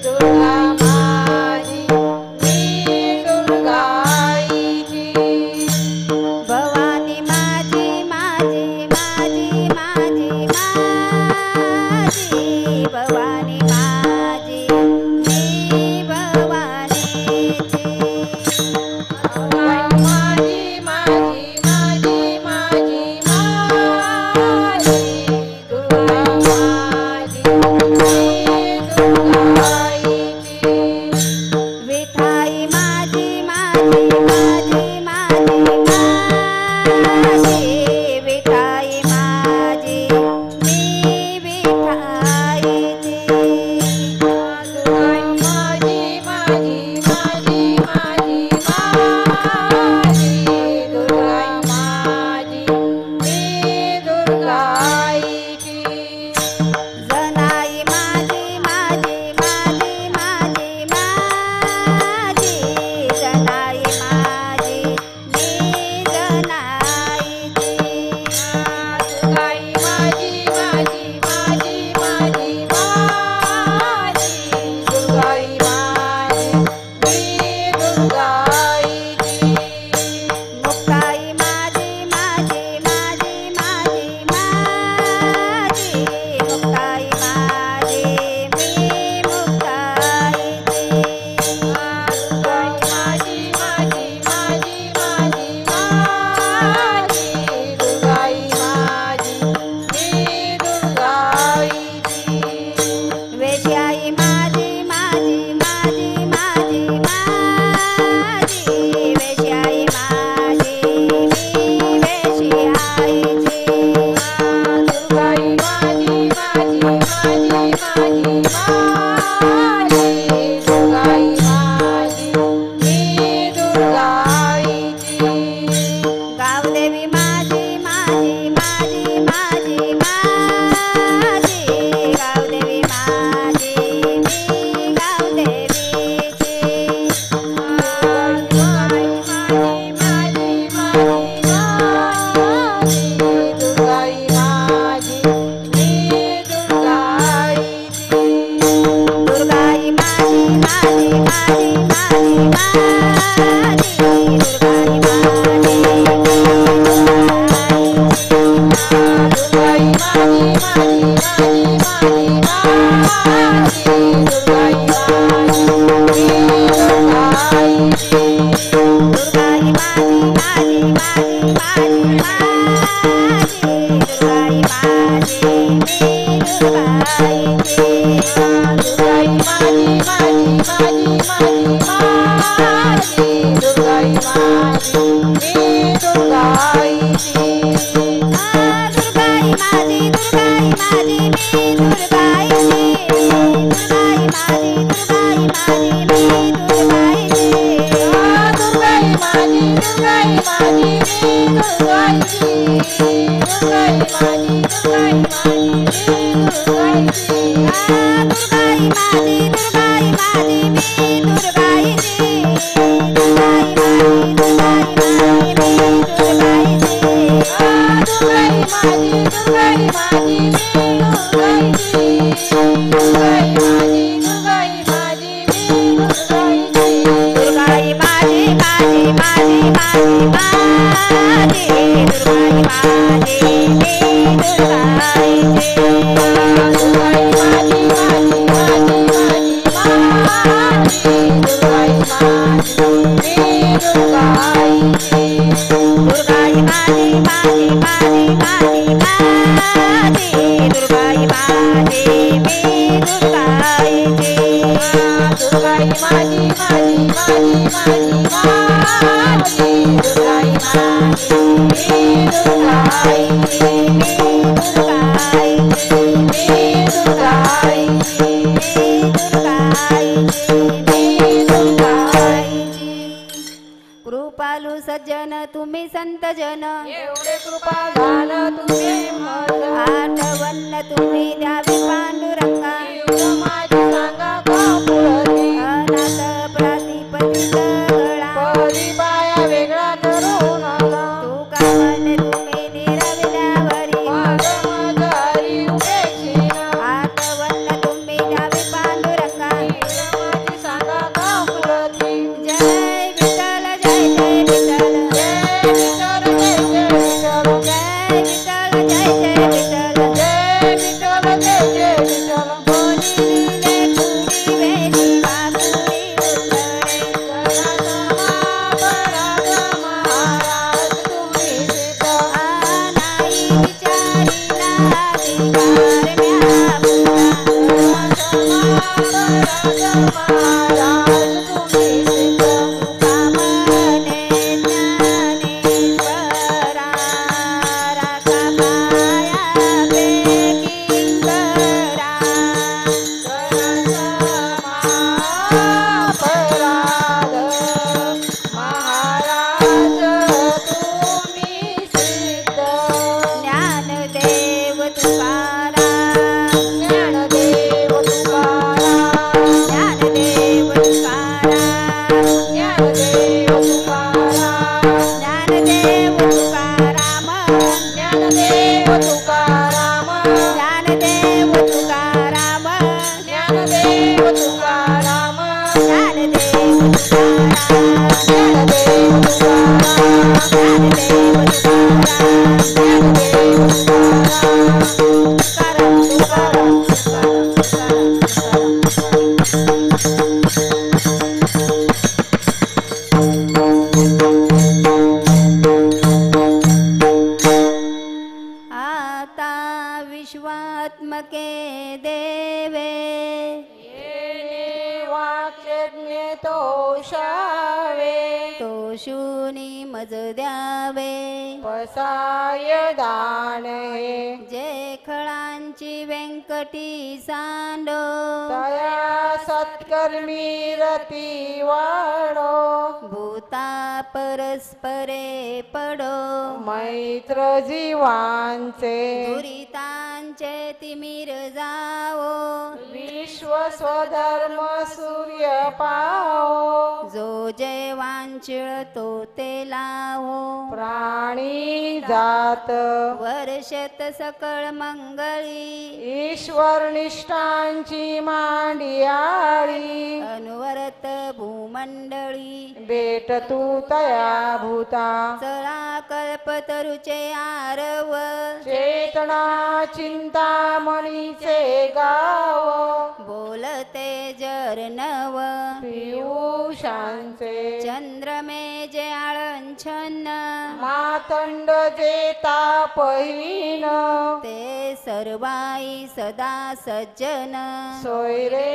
दुर्गा माझी मी दुर्गा आईची भवानी माझी माझी माझी माझी माझी भवानी माझी मी भवानीची माझी माझी माझी माझी माझी दुर्गा माझी मी दुर्गा आईची विठाई माझी माझी माझी माझी माझी विठाई माझी मी विठाईची दुर्गाई माझी माझी माझी माझी माझी दुर्गाई माझी मी दुर्गा आईची जनाई माझी माझी माझी माझी माझी जनाई माझी मी जनाईची दुर्गाई माझी माझी माझी माझी माझी दुर्गाई माझी मी दुर्गा आईची मुक्ताई माझी माझी माझी माझी माझी मुक्ताई माझी मी मुक्ताईची दुर्गाई माझी माझी माझी माझी माझी दुर्गाई माझी मी दुर्गा आईची वेश्याई माझी माझी माझी माझी माझी वेश्याई माझी मी वेश्याईची दुर्गाई माझी माझी माझी माझी माझी दुर्गाई माझी मी दुर्गा आईची गावदेवी माझी माझी माझी माझी माझी गावदेवी माझी मी गावदेवीची दुर्गाई माझी माझी माझी माझी दुर्गाई माझी मी दुर्गा आईची दुर्गाई माझी माझी माझी माझी माझी दुर्गाई माझी दुर्गाई माझी माझी माझी माझी माझी दुर्गाई माझी मी दुर्गा आईची दुर्गाई माझी माझी माझी माझी माझी दुर्गाई माझी मी दुर्गाईची दुर्गाई माझी माझी माझी माझी माझी दुर्गाई माझी मी दुर्गा आईची दुर्गाई माझी मी दुर्गाईची कृपालू सज्जन तुम्ही संत जन एवढे कृपा दान तुम्ही माझा आठवण तुम्ही द्यावी पांडुरंगा माझी सांगा का पुरती अनाथ प्रातिपदिक गळा परी बाया वेगळा करून आला तुका म्हणे तुम्ही निरविल्यावरी माझा हरी उपेक्षिना आठवण तुम्ही द्यावी पांडुरंगा माझी सांगा का पुरती जय विठ्ठल जय जय विठ्ठल जय विठ्ठल जय जय विठ्ठल जय विठ्ठल जय जय विठ्ठल जय विठ्ठल जय जय विठ्ठल बोलिले कुडी वेली वाकुडी उतरे महाराज तुम्ही सिद्ध नाही विचारिला अधिकार महाराज तुम्ही सिद्ध कामने ज्ञानेश्वरा राखा माया बेकिंकरा महाराज तुम्ही सिद्ध ज्ञानदेव तुकाराम ज्ञानदेव तुकाराम ज्ञानदेव तुकाराम ज्ञानदेव तुकाराम ज्ञानदेव तुकाराम ज्ञानदेव तुकाराम ज्ञानदेव तुकाराम ज्ञानदेव तुकाराम ज्ञानदेव तुकाराम ज्ञानदेव तुकाराम ज्ञानदेव तुकाराम ज्ञानदेव तुकाराम तुकाराम तुकाराम तुकाराम तुकाराम आता विश्वात्मके देवे येणे वाक्यज्ञे तोषावे तोषुनी मज द्यावे पसाय दान हे जे खळांची व्यंकटी सांडो तया सत्कर्मी रती वाढो भूता परस्परे पडो मैत्र जीवांचे दुरितांचे तिमिर जावो विश्व स्वधर्म सूर्य पाओ जो जय वांछिळ तो ते लावो प्राणी जात वर्षत सकळ मंगळी ईश्वर निष्ठांची मांडी आळी अनुवरत भूमंडळी बेट तू तया भूता चला कल्पतरुचे आरव चेतना चिंतामणीचे गाव बोलते जरनव पियुषांचे चंद्रमे जे आळंछन्न मातंड जे तापहीन ते सर्वाई सदा सज्जन सोयरे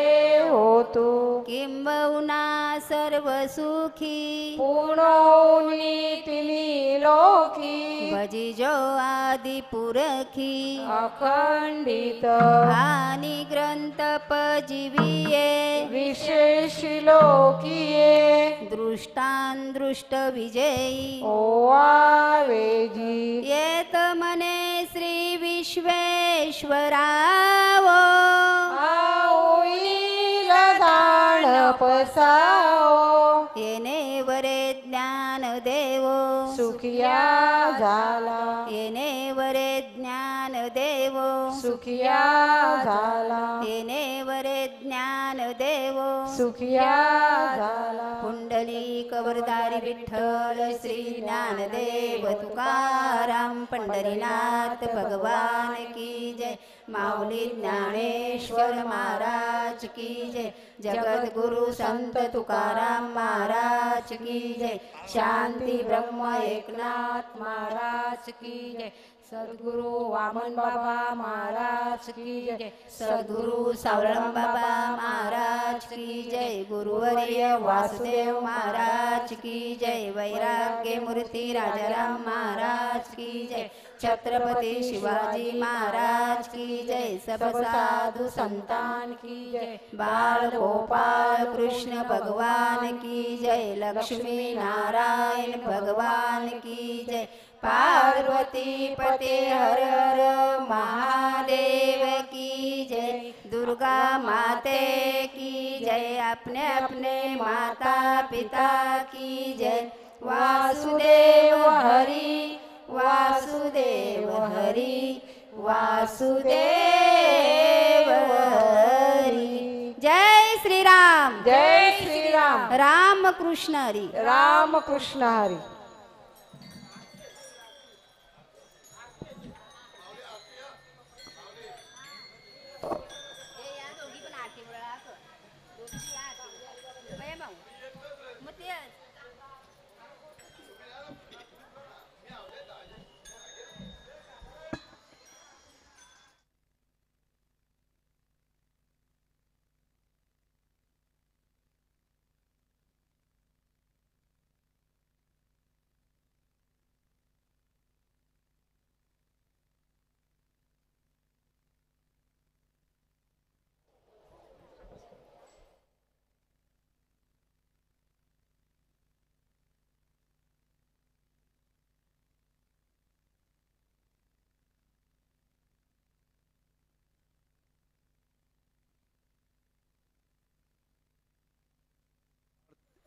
हो तू किंबहुना सर्व सुखी पुनौनी तिनी लोकी भजिजो आदि पुरखी अखंडित आणि ग्रंथ पजिविये विशेष लोकीये दृष्टान दृष्ट विजयी ओवावेजी येत मने श्री विश्वेश्वरावो होईल दान पसाओ येणे वरे ज्ञान देवो सुखिया झाला येणे वरे ज्ञान देवो सुखी सुखिया झाला तेने वरे ज्ञान देव सुखिया झाला पुंडलिक वरदारी विठ्ठल श्री ज्ञानदेव तुकाराम पंढरीनाथ भगवान की जय माऊली ज्ञानेश्वर महाराज की जय जगद्गुरु संत तुकाराम महाराज की जय शांती ब्रह्म एकनाथ महाराज की जय सद्गुरु वामन बाबा महाराज की जय सद्गुरु सावळम बाबा महाराज की जय गुरुवर्य वासुदेव महाराज की जय वैराग्य मूर्ती राजाराम महाराज की जय छत्रपती शिवाजी महाराज की जय सब साधु संतान की जय बाल गोपाल कृष्ण भगवान की जय लक्ष्मी नारायण भगवान की जय पार्वती पते हर हर महादेव की जय दुर्गा माते की जय अपने अपने माता पिता की जय वासुदेव हरि वासुदेव हरि वासुदेव हरि जय श्री राम जय श्री राम राम कृष्ण हरी राम कृष्ण हरी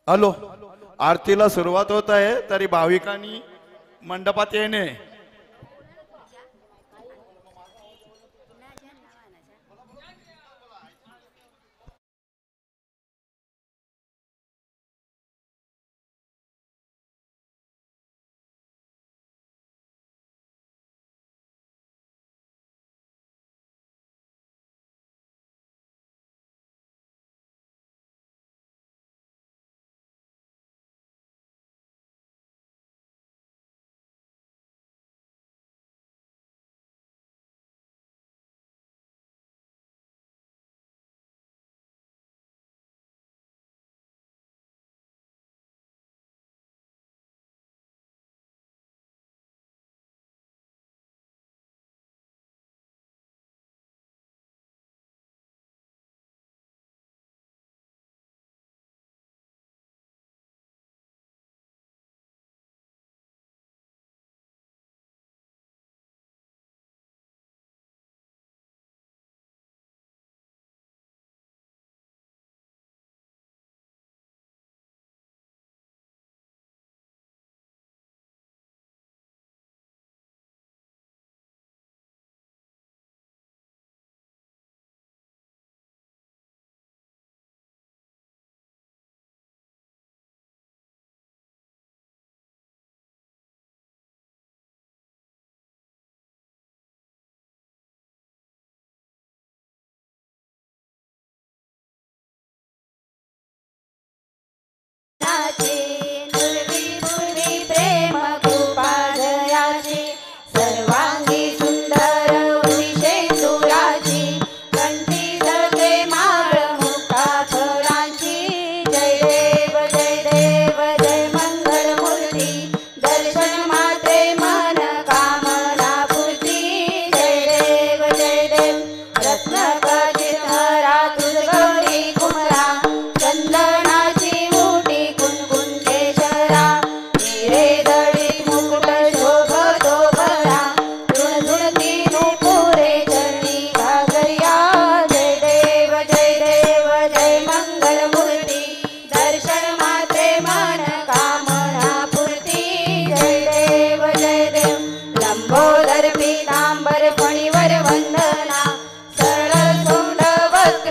हॅलो, आरतीला सुरुवात होत आहे तरी भाविकांनी मंडपात येणे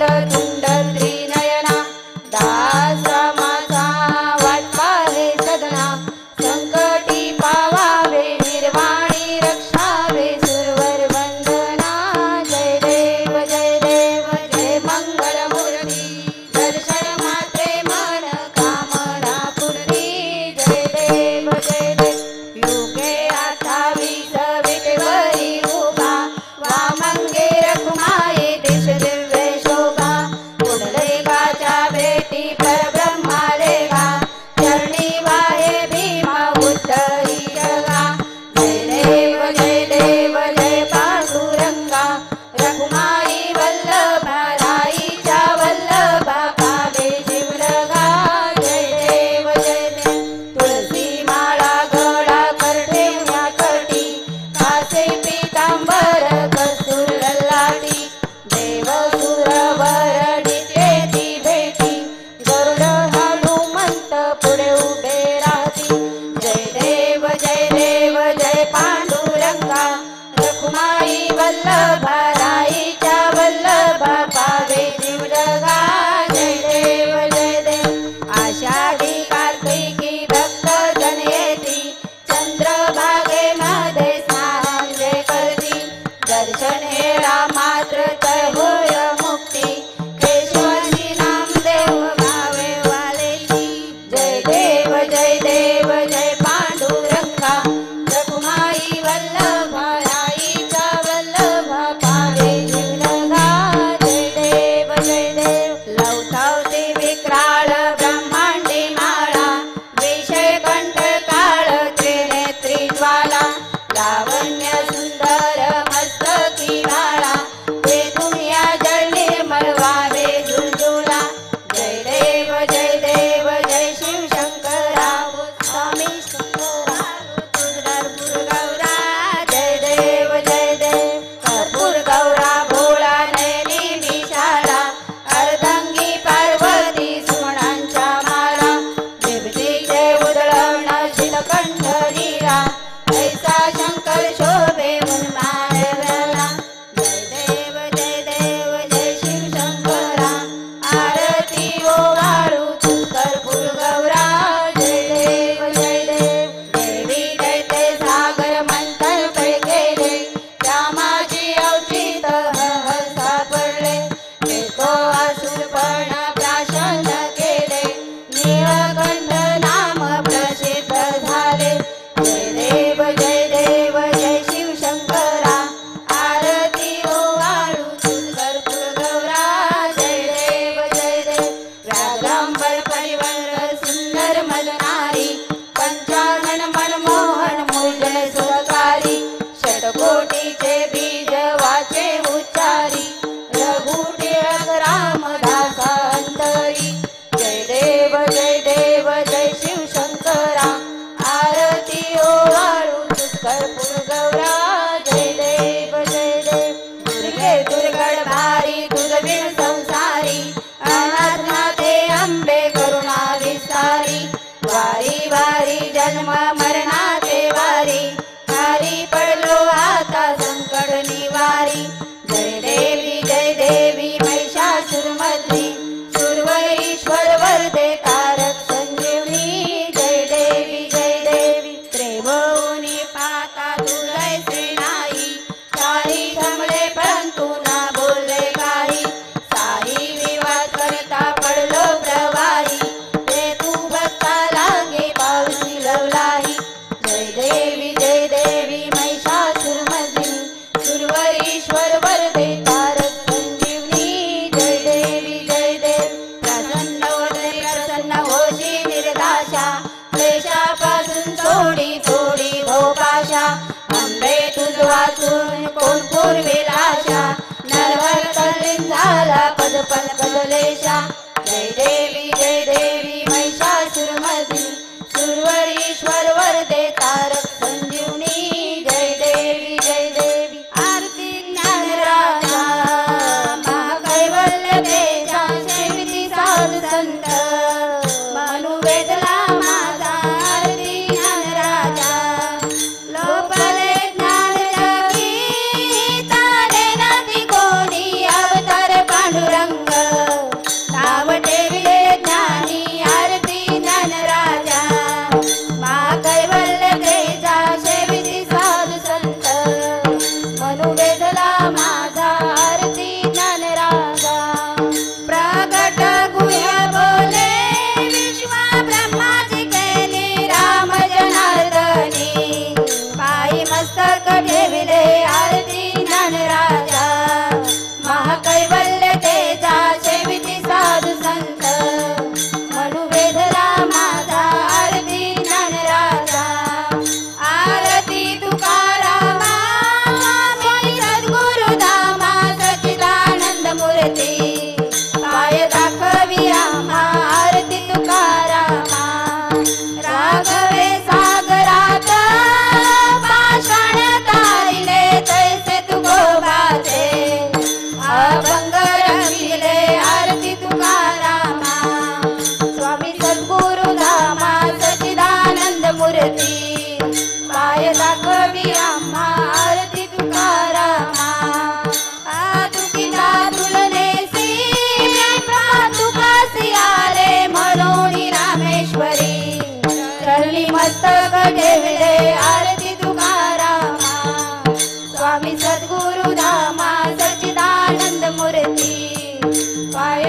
वक्रतुंड त्रिनयना दासमाचा वाटपावे सदना संकटी पावावे निर्वाणी रक्षावे सुरवर वंदना जय देव जय मंगलमूर्ती दर्शन मात्रे मन कामना पूर्ती जय देव युगे 28 विटेवरी उभा वामंगे रखुमाये देश दिव्य शोभा पुंडलिकाच्या भेटी परब्रह्माले गा चरणी वाहे भीमा उद्धरी जगा जय देव जय पांडुरंगा रखुमाई वल्लभा राईच्या वल्लभा पावे शिवलगा जय देव तुळसी माळा गळा करठेव्या कटी कासे पीतांबर कस्तूर ललाटी देव सुरवर डितेती भेटी गरुड हनुमंत पुढे उभे राहती जय देव जय पांडुरंगा रखुमाई वल्लभा राईच्या वल्लभा पावे शिवलगा जय देव आषाढी कार्तिकी भक्त जन येती चंद्रभागेमध्ये स्नान जे करती दर्शन हेरा मात्र तय होय मुक्ती केशवाची नामदेव गावे वालेची जय देव जय पांडुरंगा रखुमाई वल्लभा राईच्या वल्लभा पावे शिवलगा जय देव लवथावती विक्राळ ब्रह्मांडी माळा विषय कंठ काळ त्रिनेत्री ज्वाला लावण्य सुंदर मस्तकी बाळा ते दुनिया जल निर्मल वावे झुळझुळा जय देव जय शिव शंकरा स्वामी शंकरा कर्पूर गौरा जय देव कर्पूर गौरा भोळा नयनी विशाला अर्धांगी पार्वती सुमणांच्या माला बिबटीचे उधळण शिलकंठ नीरा ऐसा शंकर शोभे उन्मादला जय देव जय शिव शंकरा आरती ओवाळू तू कर्पूर गौरा जय देव देवी दैते सागर मंथन केले रामाची अवचित सापडले तो असुरपण प्राशन केले नीलकंठ नाम प्रसिद्ध झाले जय देव जय शिव शंकरा आरती ओवाळू तू कर्पूर गौरा जय देव व्याघ्रांबर परिवर सुंदर मलनारी पंचानन मनमोहन मुजल सुरकारी षटकोटीचे बीज वाचे उच्चारी रघुटे रामदासा अंतरी जय देव जय शिव शंकरा आरती ओवाळू तू कर्पूर गौरा जय देव दुर्गे दुर्गड भारी दुर्बिण संसारी अनाथनाथे अंबे करुणा विस्तारी वारी वारी जन्म मरणाचे वारी हारी पडलो आता संकट निवारी जय देवी महिषासुरमर्दिनी सुरवरीश्वर वरदे तारक संजीवनी जय देवी त्रिभुवनी पाता तुझे श्रीनाई सारी थमले परंतु ना बोलले काही सारी विवाद करता पडलो प्रवाही ते तू भक्ता लागे पावसी लवलाही जय देवी महिषासुरमर्दिनी सुरवरीश्वर वरदे तारक संजीवनी जय देवी प्रसन्न होशी निर्दाशा क्लेशापासून थोडी भोपाशा अंबे तुझ वाचून कोण पूर्वी आशा नरहर तल्लीन झाला पद कदलेशा जय देवी महिषासुरमर्दिनी सुरवरीश्वर वरदे तारक संजीवनी जय देवी आरती ज्ञानराजा महाकैवल्य देशा सेविती साधू संत मनुवेदला माझा आरती ज्ञानराजा लोपले ज्ञान जगी तारे नाती कोणी अवतार पांडुरंग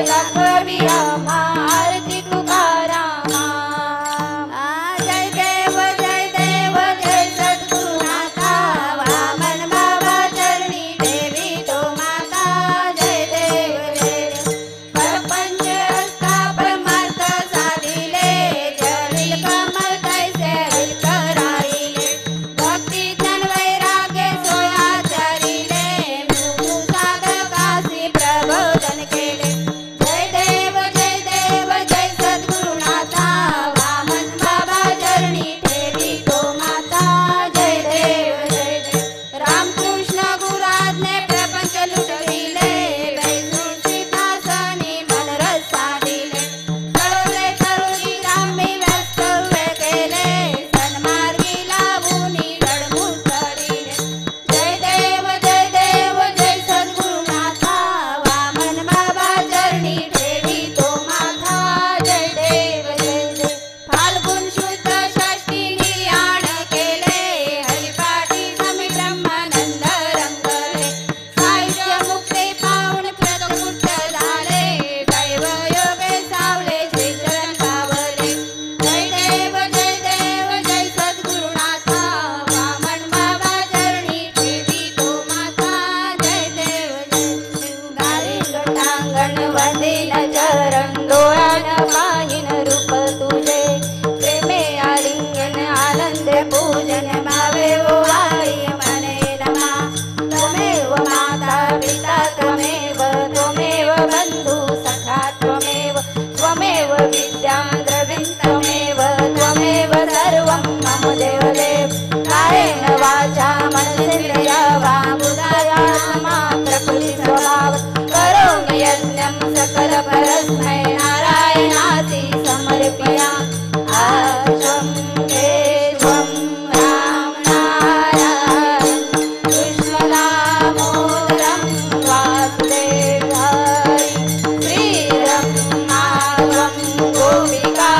दाखविया आरती तुकारामा जय देव जय सद्गुरुनाथा वामन बाबा चरणी देवी तो माता जय देव परपंच असता परमार्थ साधिले जलिल कमल कैसे कराईले भक्ती ज्ञान वैराग्य सोयाचारिले मृत्यू साधकासी प्रबोधन केले जय देव जय सद्गुरुनाथा वामन बाबा चरणी ठेवी तो माता जय देव रामकृष्ण गुराज्ञे प्रपंच लुटविले वैष्णव सिंहासनी मनरस साधिले कळवले करुणी रामी वास्तव्य केले सन्मार्गी लावूनी लढमुट करिले जय देव जय सद्गुरुनाथा वामन बाबा चरणी ठेवी तो माता जय देव फाल्गुन शुद्ध षष्ठीनी आण केले हरिपाठी समी ब्रह्मानंद रंगले साहित्य मुक्ती पाऊन प्रतपुट झाले दैव योगे सावले श्रीचरण पावले जय देव जय सद्गुरुनाथा वामन बाबा चरणी ठेवी तो माता जय देव शृंगारी लोटांगण वंदिल चरण डोळ्यान पाहिन रूप तुझे प्रेमे आलिंगन आनंद पूजन भावे ओ आई मने नमा त्वमेव माता पिता त्वमेव बंधु सखा त्वमेव विद्या द्रविण त्वमेव सर्वं मम देवदेव कायेन वाचा मनसेन्द्रिया वा बुद्ध्यात्मा प्रकृति स्वभाव करोमि यज्ञं सकल परस्मै नारायणाति समर्पयामि आचम केशवं राम नारायण कृष्ण दामोदरं वासुदेव हरि श्रीरं माधवं गोपिका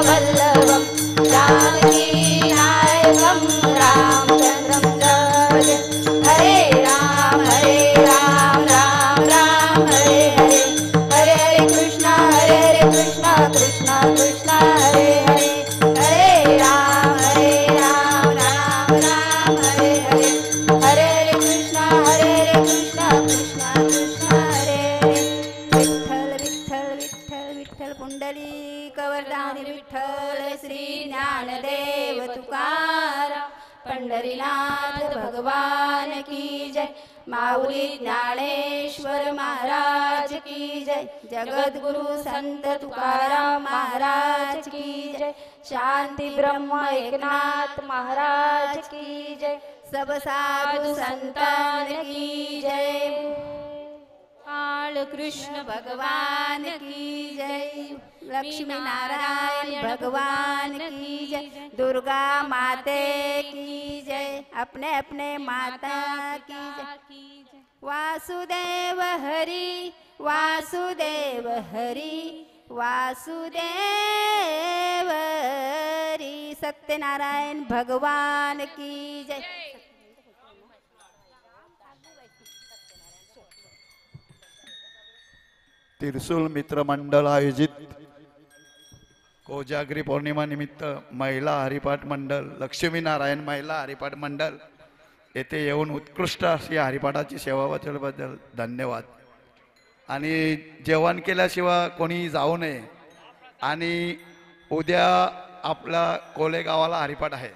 वल्लभं जानकी नायकं रामचन्द्रं भजे हरे राम राम राम हरे हरे हरे हरे कृष्ण कृष्ण कृष्ण हरे हरे हरे राम राम राम हरे हरे हरे हरे कृष्ण कृष्ण कृष्ण हरे हरे विठ्ठल पुंडलिक वरदानी विठ्ठल श्री ज्ञानदेव तुकाराम पंढरीनाथ भगवान की जय माऊली ज्ञानेश्वर महाराज की जय जगद्गुरु संत तुकाराम महाराज की जय शांति ब्रह्म एकनाथ महाराज की जय सब साधु संतान की जय काळ कृष्ण भगवान की जय लक्ष्मी नारायण भगवान की जय दुर्गा माते की जय अपने अपने माता की जय वासुदेव हरि वासुदेव हरि वासुदेव हरि सत्यनारायण भगवान की जय तिरसूल मित्र मंडळ आयोजित कोजागरी पौर्णिमा निमित्त महिला हरिपाठ मंडळ लक्ष्मीनारायण महिला हरिपाठ मंडळ येथे येऊन उत्कृष्ट अशी हरिपाठाची सेवा बद्दल धन्यवाद. आणि जेवण केल्याशिवाय कोणी जाऊ नये. आणि उद्या आपला कोलेगावाला हरिपाठ आहे.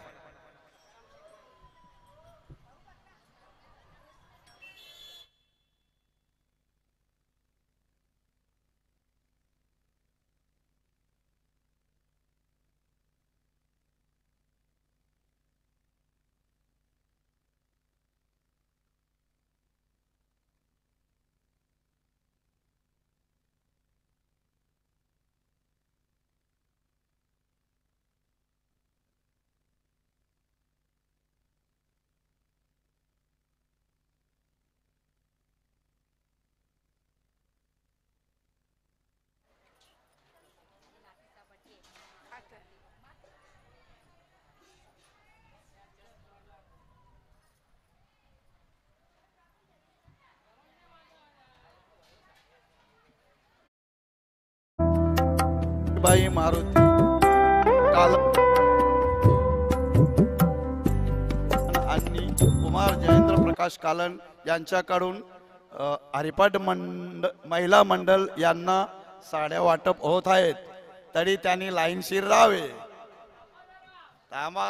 बाई मारुती काल आणि कुमार जयेंद्र प्रकाश कालन यांच्याकडून हरिपाठ महिला मंडळ यांना साड्या वाटप होत आहेत, तरी त्यांनी लाईनशीर राहावे. थांबा.